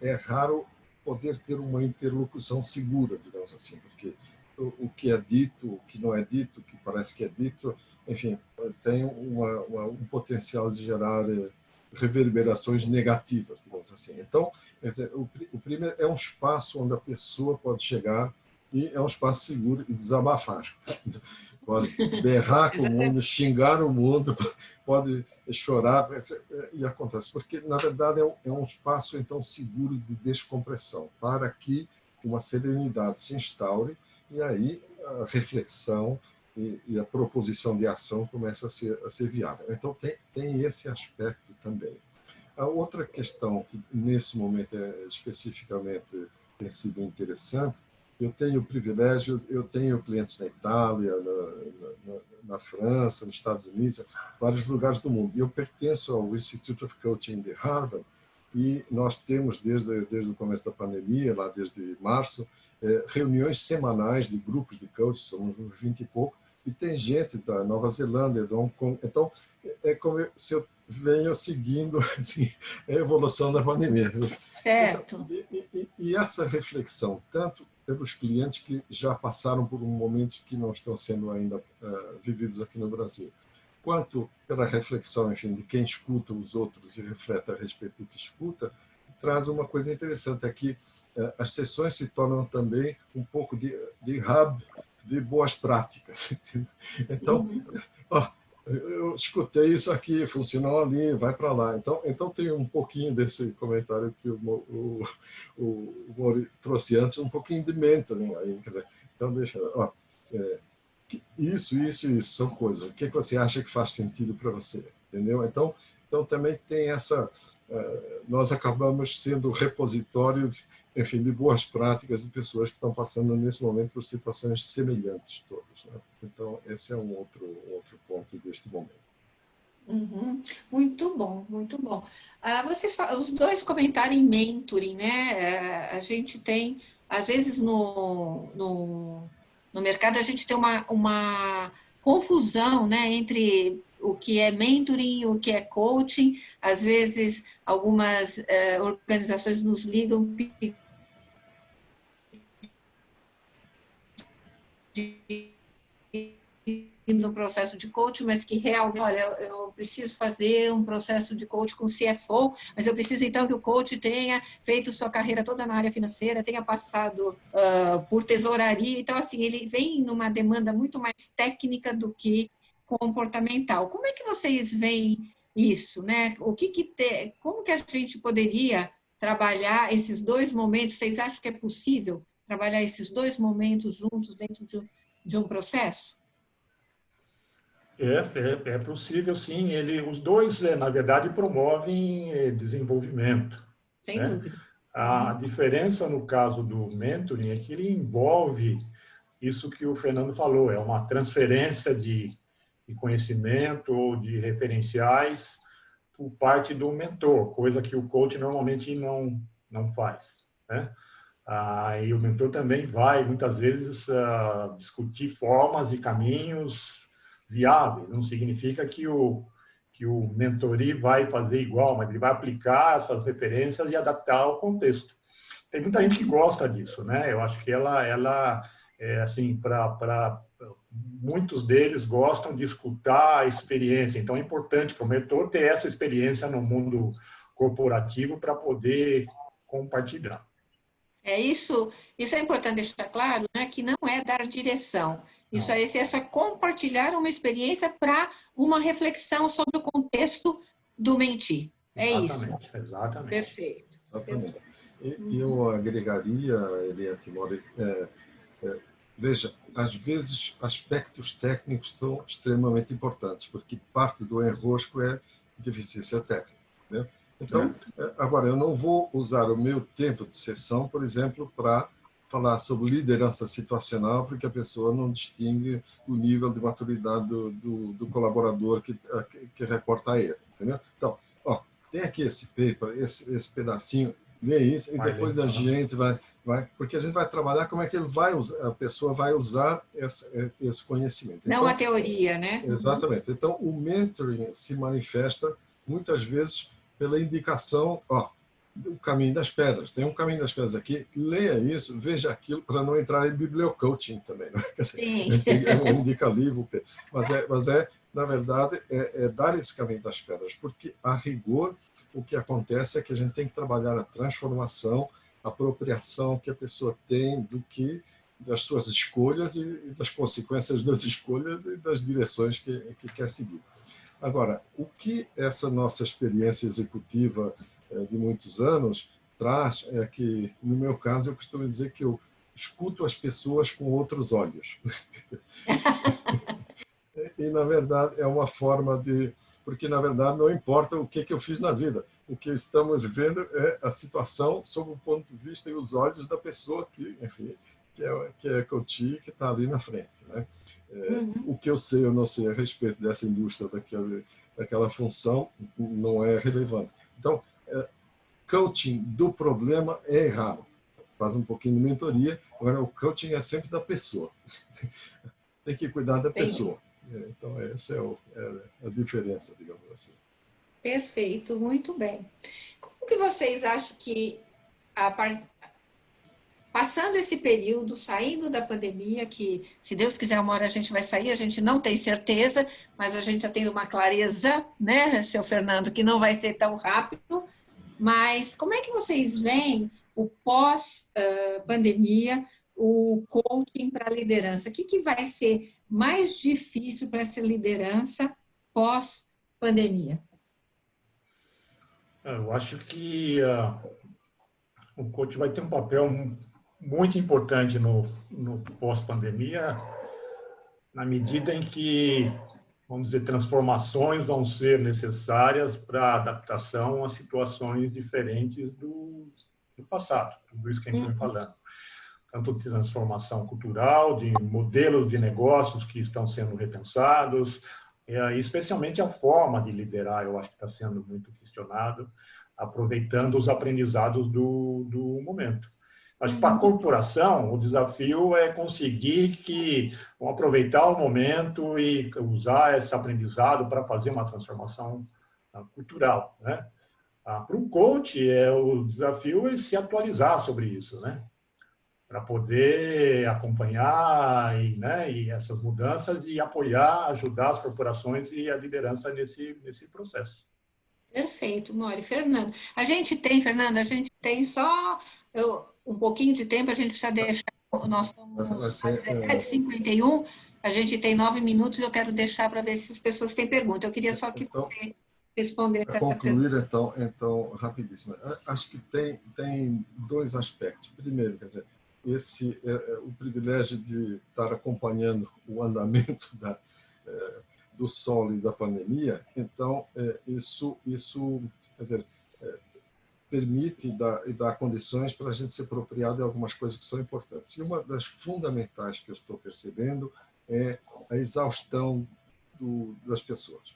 é raro poder ter uma interlocução segura, digamos assim, porque o que é dito, o que não é dito, o que parece que é dito, enfim, tem um potencial de gerar reverberações negativas, digamos assim. Então, o primeiro é um espaço onde a pessoa pode chegar e é um espaço seguro e desabafar. Pode berrar com o mundo, xingar o mundo, pode chorar, e acontece. Porque, na verdade, é um espaço, então, seguro de descompressão, para que uma serenidade se instaure e aí a reflexão e a proposição de ação começa a ser viável. Então, tem esse aspecto também. A outra questão que, nesse momento, especificamente tem sido interessante, eu tenho o privilégio, eu tenho clientes na Itália, na França, nos Estados Unidos, vários lugares do mundo. Eu pertenço ao Institute of Coaching de Harvard e nós temos, desde o começo da pandemia, lá desde março, reuniões semanais de grupos de coaches, somos uns 20 e pouco, e tem gente da Nova Zelândia, de Hong Kong. Então, é como se eu venho seguindo assim, a evolução da pandemia. Certo. Então, e essa reflexão, tanto pelos clientes que já passaram por momentos que não estão sendo ainda vividos aqui no Brasil, quanto pela reflexão, enfim, de quem escuta os outros e reflete a respeito do que escuta, traz uma coisa interessante aqui. as sessões se tornam também um pouco de hub de boas práticas. Então, ó, eu escutei isso aqui, funcionou ali, vai para lá. Então tem um pouquinho desse comentário que o Mori trouxe antes, um pouquinho de mentoring aí. Quer dizer, então, deixa, ó, isso são coisas. O que você acha que faz sentido para você? Entendeu? Então também tem essa... nós acabamos sendo repositório, enfim, de boas práticas de pessoas que estão passando nesse momento por situações semelhantes todas, né? Então esse é um outro ponto deste momento. Uhum. Muito bom, muito bom. Os dois comentaram em mentoring, né? A gente tem, às vezes no mercado, a gente tem uma confusão, né, entre o que é mentoring e o que é coaching. Às vezes, algumas organizações nos ligam no processo de coaching, mas que realmente, olha, eu preciso fazer um processo de coaching com CFO, mas eu preciso então que o coach tenha feito sua carreira toda na área financeira, tenha passado por tesouraria. Então, assim, ele vem numa demanda muito mais técnica do que comportamental. Como é que vocês veem isso, né? Como que a gente poderia trabalhar esses dois momentos? Vocês acham que é possível trabalhar esses dois momentos juntos dentro de um processo? É possível, sim. Os dois, na verdade, promovem desenvolvimento, Sem né? dúvida. A diferença no caso do mentoring é que ele envolve isso que o Fernando falou, é uma transferência de conhecimento ou de referenciais por parte do mentor, coisa que o coach normalmente não faz, né? E o mentor também vai, muitas vezes, discutir formas e caminhos viáveis. Não significa que o mentoree vai fazer igual, mas ele vai aplicar essas referências e adaptar ao contexto. Tem muita gente que gosta disso, né? Eu acho que ela assim, para muitos deles gostam de escutar a experiência. Então, é importante para o mentor ter essa experiência no mundo corporativo para poder compartilhar. Isso é importante deixar claro, né, que não é dar direção. Isso Não. é só compartilhar uma experiência para uma reflexão sobre o contexto do mentir. É isso. Exatamente. Perfeito. Exatamente. E eu agregaria, Eliette Mori, veja, às vezes aspectos técnicos são extremamente importantes, porque parte do enrosco é deficiência técnica, né? Então, agora, eu não vou usar o meu tempo de sessão, por exemplo, para falar sobre liderança situacional, porque a pessoa não distingue o nível de maturidade do colaborador que reporta a ele, entendeu? Então, ó, tem aqui esse paper, esse pedacinho, lê isso, e depois a gente vai, porque a gente vai trabalhar como é que a pessoa vai usar esse conhecimento. Não então, a teoria, né? Exatamente. Então, o mentoring se manifesta muitas vezes pela indicação, ó, do caminho das pedras. Tem um caminho das pedras aqui, leia isso, veja aquilo, para não entrar em bibliocoaching também. Né? Sim. Indica livro, mas na verdade, dar esse caminho das pedras, porque, a rigor, o que acontece é que a gente tem que trabalhar a transformação, a apropriação que a pessoa tem das suas escolhas e das consequências das escolhas e das direções que quer seguir. Agora, o que essa nossa experiência executiva de muitos anos traz é que, no meu caso, eu costumo dizer que eu escuto as pessoas com outros olhos. E, na verdade, é uma forma de... Porque, na verdade, não importa o que eu fiz na vida. O que estamos vendo é a situação sob o ponto de vista e os olhos da pessoa que, enfim, que é coach, que está ali na frente, né? O que eu sei ou não sei a respeito dessa indústria, daquela função, não é relevante. Então, coaching do problema é errado. Faz um pouquinho de mentoria, agora o coaching é sempre da pessoa. Tem que cuidar da pessoa. Então, essa é a diferença, digamos assim. Perfeito, muito bem. Como que vocês acham que, passando esse período, saindo da pandemia, que, se Deus quiser, uma hora a gente vai sair, a gente não tem certeza, mas a gente já tem uma clareza, né, seu Fernando, que não vai ser tão rápido. Mas como é que vocês veem o pós-pandemia, o coaching para a liderança. O que vai ser mais difícil para essa liderança pós-pandemia? Eu acho que o coach vai ter um papel muito importante no pós-pandemia, na medida em que, vamos dizer, transformações vão ser necessárias para adaptação a situações diferentes do passado, tudo isso que a gente vem falando. Tanto de transformação cultural, de modelos de negócios que estão sendo repensados, especialmente a forma de liderar, eu acho que está sendo muito questionado, aproveitando os aprendizados do momento. Acho que para a corporação, o desafio é conseguir aproveitar o momento e usar esse aprendizado para fazer uma transformação cultural, né? Para o coach, o desafio é se atualizar sobre isso, né? Para poder acompanhar e essas mudanças e apoiar, ajudar as corporações e a liderança nesse processo. Perfeito, Mori. Fernando, Fernanda, a gente tem só um pouquinho de tempo, a gente precisa deixar, nós estamos às 17h51, a gente tem 9 minutos, eu quero deixar para ver se as pessoas têm pergunta. Eu queria só que você respondesse essa concluir, pergunta. então, rapidíssimo. Acho que tem dois aspectos. Primeiro, quer dizer, o privilégio de estar acompanhando o andamento do solo e da pandemia, então isso quer dizer, permite e dá condições para a gente se apropriar de algumas coisas que são importantes. E uma das fundamentais que eu estou percebendo é a exaustão das pessoas.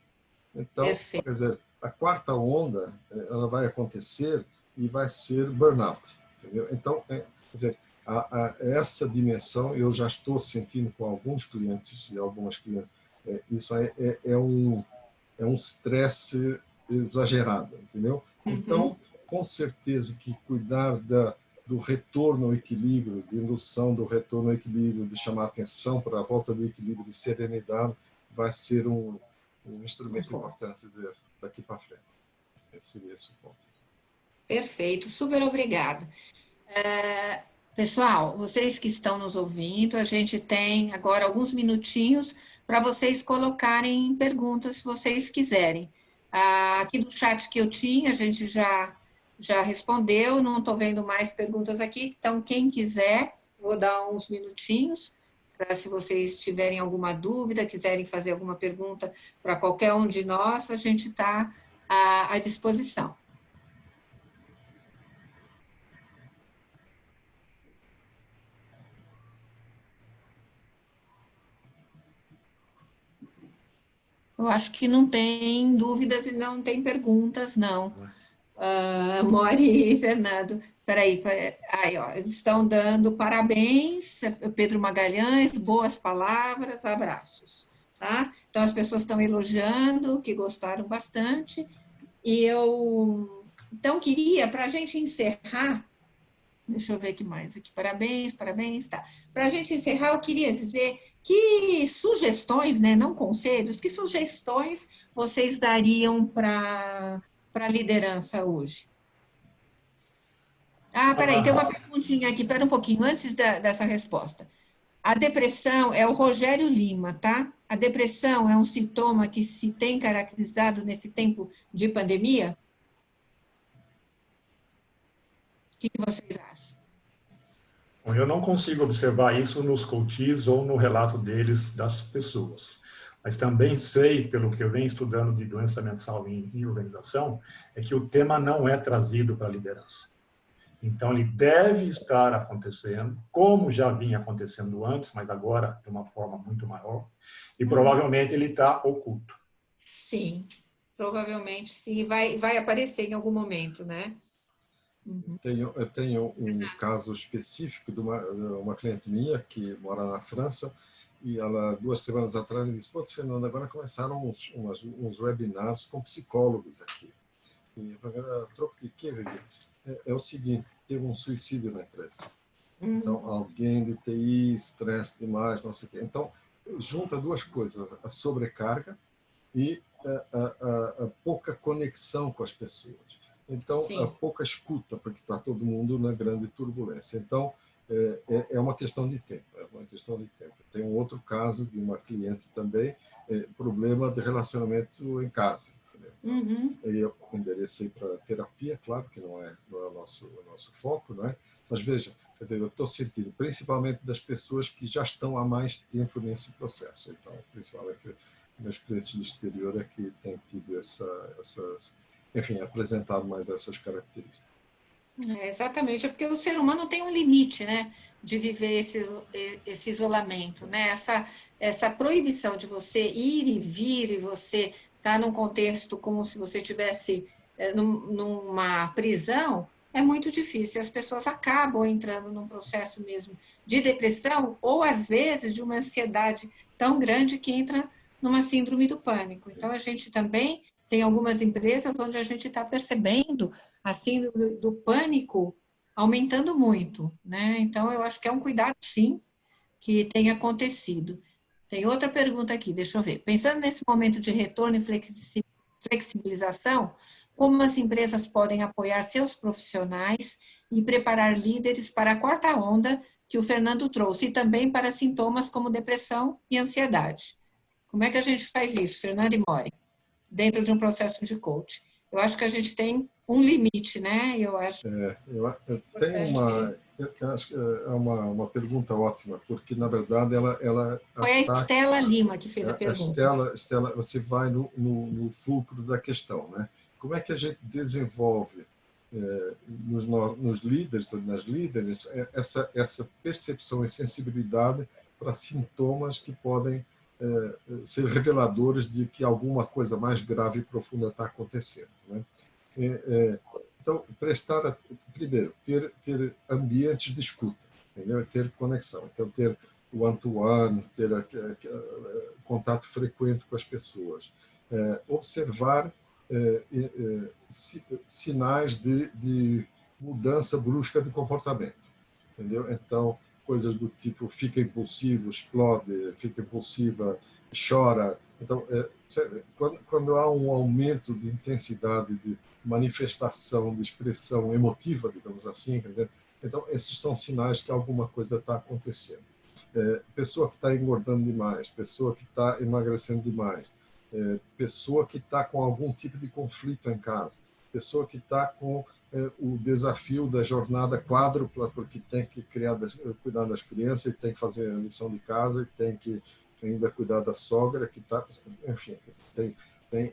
Então, Perfeito. quer dizer, a quarta onda ela vai acontecer e vai ser burnout, entendeu? Então, quer dizer, essa dimensão eu já estou sentindo com alguns clientes e algumas clientes. Isso é um estresse exagerado, entendeu? Então, com certeza que cuidar do retorno ao equilíbrio, de indução do retorno ao equilíbrio, de chamar atenção para a volta do equilíbrio, de serenidade, vai ser um instrumento importante daqui para frente. Esse seria esse o ponto. Perfeito, super obrigada. Pessoal, vocês que estão nos ouvindo, a gente tem agora alguns minutinhos para vocês colocarem perguntas, se vocês quiserem. Aqui no chat que eu tinha, a gente já respondeu, não estou vendo mais perguntas aqui, então quem quiser, vou dar uns minutinhos, para se vocês tiverem alguma dúvida, quiserem fazer alguma pergunta para qualquer um de nós, a gente está à disposição. Eu acho que não tem dúvidas e não tem perguntas, não. Mori e Fernando, peraí, aí, ó, eles estão dando parabéns, Pedro Magalhães, boas palavras, abraços, tá? Então, as pessoas estão elogiando, que gostaram bastante, e então, queria, para a gente encerrar, deixa eu ver aqui mais aqui. Parabéns, tá. Para a gente encerrar, eu queria dizer que sugestões, né, não conselhos, que sugestões vocês dariam para a liderança hoje? Peraí, tem uma perguntinha aqui, pera um pouquinho, antes dessa resposta. A depressão é o Rogério Lima, tá? A depressão é um sintoma que se tem caracterizado nesse tempo de pandemia? O que vocês acham? Bom, eu não consigo observar isso nos coaches ou no relato deles das pessoas. Mas também sei, pelo que eu venho estudando de doença mental em organização, é que o tema não é trazido para a liderança. Então, ele deve estar acontecendo, como já vinha acontecendo antes, mas agora de uma forma muito maior, e provavelmente ele está oculto. Sim, provavelmente sim, vai aparecer em algum momento, né? Eu tenho um caso específico de uma cliente minha que mora na França e ela, 2 semanas atrás, me disse: "Pô, Fernando, agora começaram uns webinars com psicólogos aqui." E eu troco de quê, Vivi? É o seguinte, teve um suicídio na empresa. Então, alguém de TI, estresse demais, não sei o quê. Então, junta 2 coisas, a sobrecarga e a pouca conexão com as pessoas. Então, Sim. pouca escuta, porque está todo mundo na grande turbulência. Então, é uma questão de tempo, é uma questão de tempo. Tem um outro caso de uma cliente também, problema de relacionamento em casa. Uhum. Eu enderecei para terapia, claro que não é o nosso foco, não é? Mas veja, quer dizer, eu estou sentindo, principalmente das pessoas que já estão há mais tempo nesse processo. Então, principalmente meus clientes do exterior é que têm tido essas, enfim, apresentado mais essas características. Exatamente, é porque o ser humano tem um limite, né, de viver esse isolamento, né, essa proibição de você ir e vir e você estar num contexto como se você tivesse numa prisão, é muito difícil. As pessoas acabam entrando num processo mesmo de depressão ou, às vezes, de uma ansiedade tão grande que entra numa síndrome do pânico. Então, a gente também tem algumas empresas onde a gente está percebendo a síndrome do pânico aumentando muito, né? Então, eu acho que é um cuidado, sim, que tem acontecido. Tem outra pergunta aqui, deixa eu ver. Pensando nesse momento de retorno e flexibilização, como as empresas podem apoiar seus profissionais e preparar líderes para a quarta onda que o Fernando trouxe, e também para sintomas como depressão e ansiedade? Como é que a gente faz isso, Fernando e Mori, dentro de um processo de coaching? Eu acho que a gente tem um limite, né? Eu acho Eu tenho importante. eu acho que é uma pergunta ótima, porque, na verdade, ela Foi a ataca. Estela Lima que fez a A pergunta. Estela, você vai no fulcro da questão, né? Como é que a gente desenvolve nos líderes, nas líderes, essa percepção e sensibilidade para sintomas que podem ser reveladores de que alguma coisa mais grave e profunda está acontecendo, né? Então, primeiro, ter ambientes de escuta, entendeu? Ter conexão. Então, ter o one-to-one, ter contato frequente com as pessoas. Observar sinais de mudança brusca de comportamento, entendeu? Então, coisas do tipo fica impulsivo, explode, fica impulsiva, chora. Então, quando há um aumento de intensidade de manifestação, de expressão emotiva, digamos assim, quer dizer, então esses são sinais que alguma coisa está acontecendo. Pessoa que está engordando demais, pessoa que está emagrecendo demais, pessoa que está com algum tipo de conflito em casa, pessoa que está com o desafio da jornada quádrupla, porque tem que cuidar das crianças, e tem que fazer a lição de casa, e tem que ainda cuidar da sogra, que está, enfim,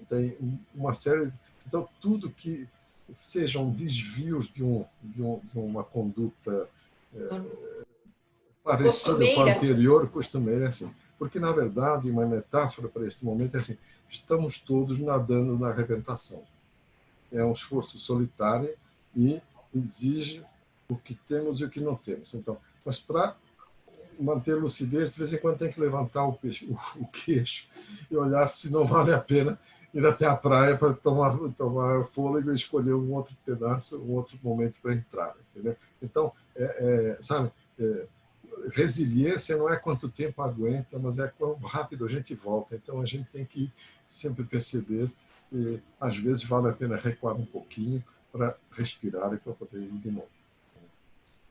tem uma série. Então, tudo que sejam desvios de uma conduta parecida com a Costumeira. anterior, costumeira, é assim. Porque, na verdade, uma metáfora para esse momento é assim: estamos todos nadando na arrebentação. É um esforço solitário e exige o que temos e o que não temos. Então, mas para manter lucidez, de vez em quando tem que levantar o queixo e olhar se não vale a pena ir até a praia para tomar fôlego e escolher um outro pedaço, um outro momento para entrar, entendeu? Então, sabe, resiliência não é quanto tempo aguenta, mas é quão rápido a gente volta. Então, a gente tem que sempre perceber que, às vezes, vale a pena recuar um pouquinho para respirar e para poder ir de novo.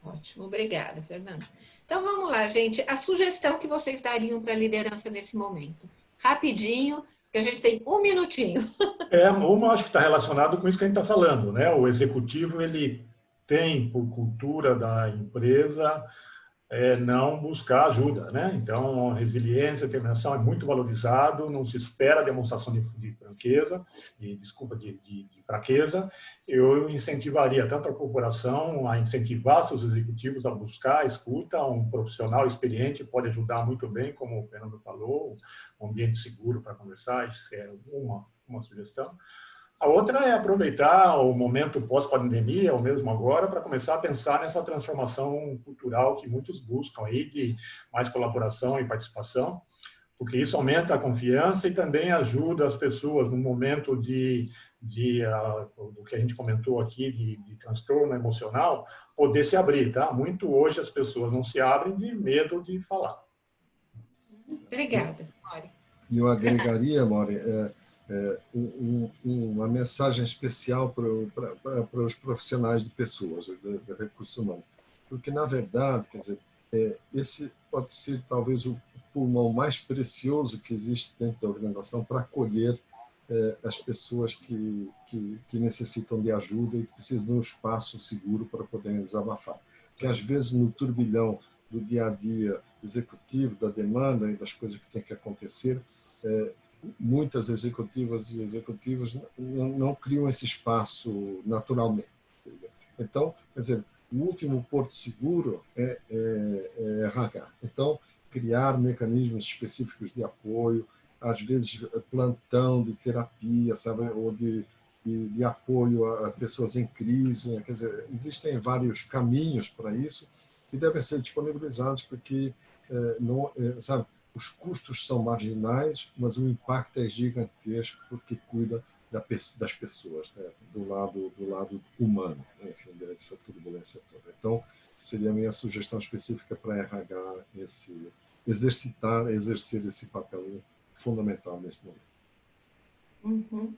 Ótimo, obrigada, Fernando. Então vamos lá, gente. A sugestão que vocês dariam para a liderança nesse momento? Rapidinho, que a gente tem um minutinho. Uma acho que está relacionado com isso que a gente está falando, né? O executivo ele tem por cultura da empresa não buscar ajuda, né? Então, a resiliência, a determinação é muito valorizado, não se espera a demonstração de franqueza, de fraqueza. Eu incentivaria tanto a corporação a incentivar seus executivos a buscar a escuta, um profissional experiente pode ajudar muito bem, como o Fernando falou, um ambiente seguro para conversar, isso é uma sugestão. A outra é aproveitar o momento pós-pandemia, ou mesmo agora, para começar a pensar nessa transformação cultural que muitos buscam aí, de mais colaboração e participação, porque isso aumenta a confiança e também ajuda as pessoas no momento do que a gente comentou aqui, de transtorno emocional, poder se abrir, tá? Muito hoje as pessoas não se abrem de medo de falar. Obrigada, Mari. E eu agregaria, Mauri, uma mensagem especial para os profissionais de pessoas, de recursos humanos. Porque, na verdade, quer dizer, esse pode ser talvez o pulmão mais precioso que existe dentro da organização para acolher as pessoas que necessitam de ajuda e que precisam de um espaço seguro para poderem desabafar. Porque, às vezes, no turbilhão do dia a dia executivo, da demanda e das coisas que têm que acontecer, muitas executivas e executivos não criam esse espaço naturalmente. Então, quer dizer, o último porto seguro é RH. Então, criar mecanismos específicos de apoio, às vezes plantão de terapia, sabe, ou de apoio a pessoas em crise. Quer dizer, existem vários caminhos para isso que devem ser disponibilizados, porque sabe, os custos são marginais, mas o impacto é gigantesco porque cuida das pessoas, né? do lado humano, né? Enfim, dessa turbulência toda. Então, seria a minha sugestão específica para RH exercer esse papel fundamental neste momento. Uhum.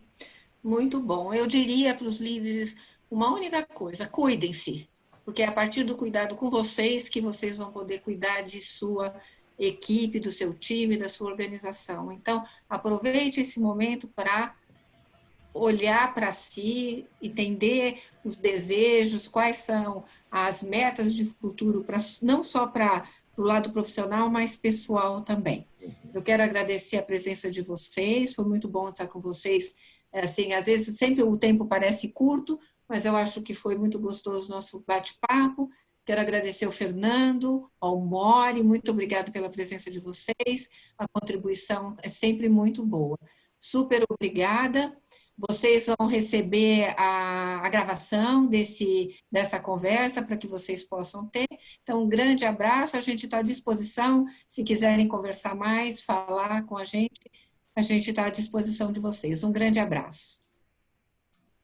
Muito bom. Eu diria para os líderes uma única coisa: cuidem-se, porque é a partir do cuidado com vocês que vocês vão poder cuidar de sua equipe, do seu time, da sua organização. Então, aproveite esse momento para olhar para si, entender os desejos, quais são as metas de futuro, não só para o lado profissional, mas pessoal também. Eu quero agradecer a presença de vocês, foi muito bom estar com vocês. Assim, às vezes sempre o tempo parece curto, mas eu acho que foi muito gostoso o nosso bate-papo. Quero agradecer ao Fernando, ao Mori, muito obrigado pela presença de vocês, a contribuição é sempre muito boa. Super obrigada. Vocês vão receber a gravação dessa conversa para que vocês possam ter. Então, um grande abraço, a gente está à disposição. Se quiserem conversar mais, falar com a gente está à disposição de vocês. Um grande abraço.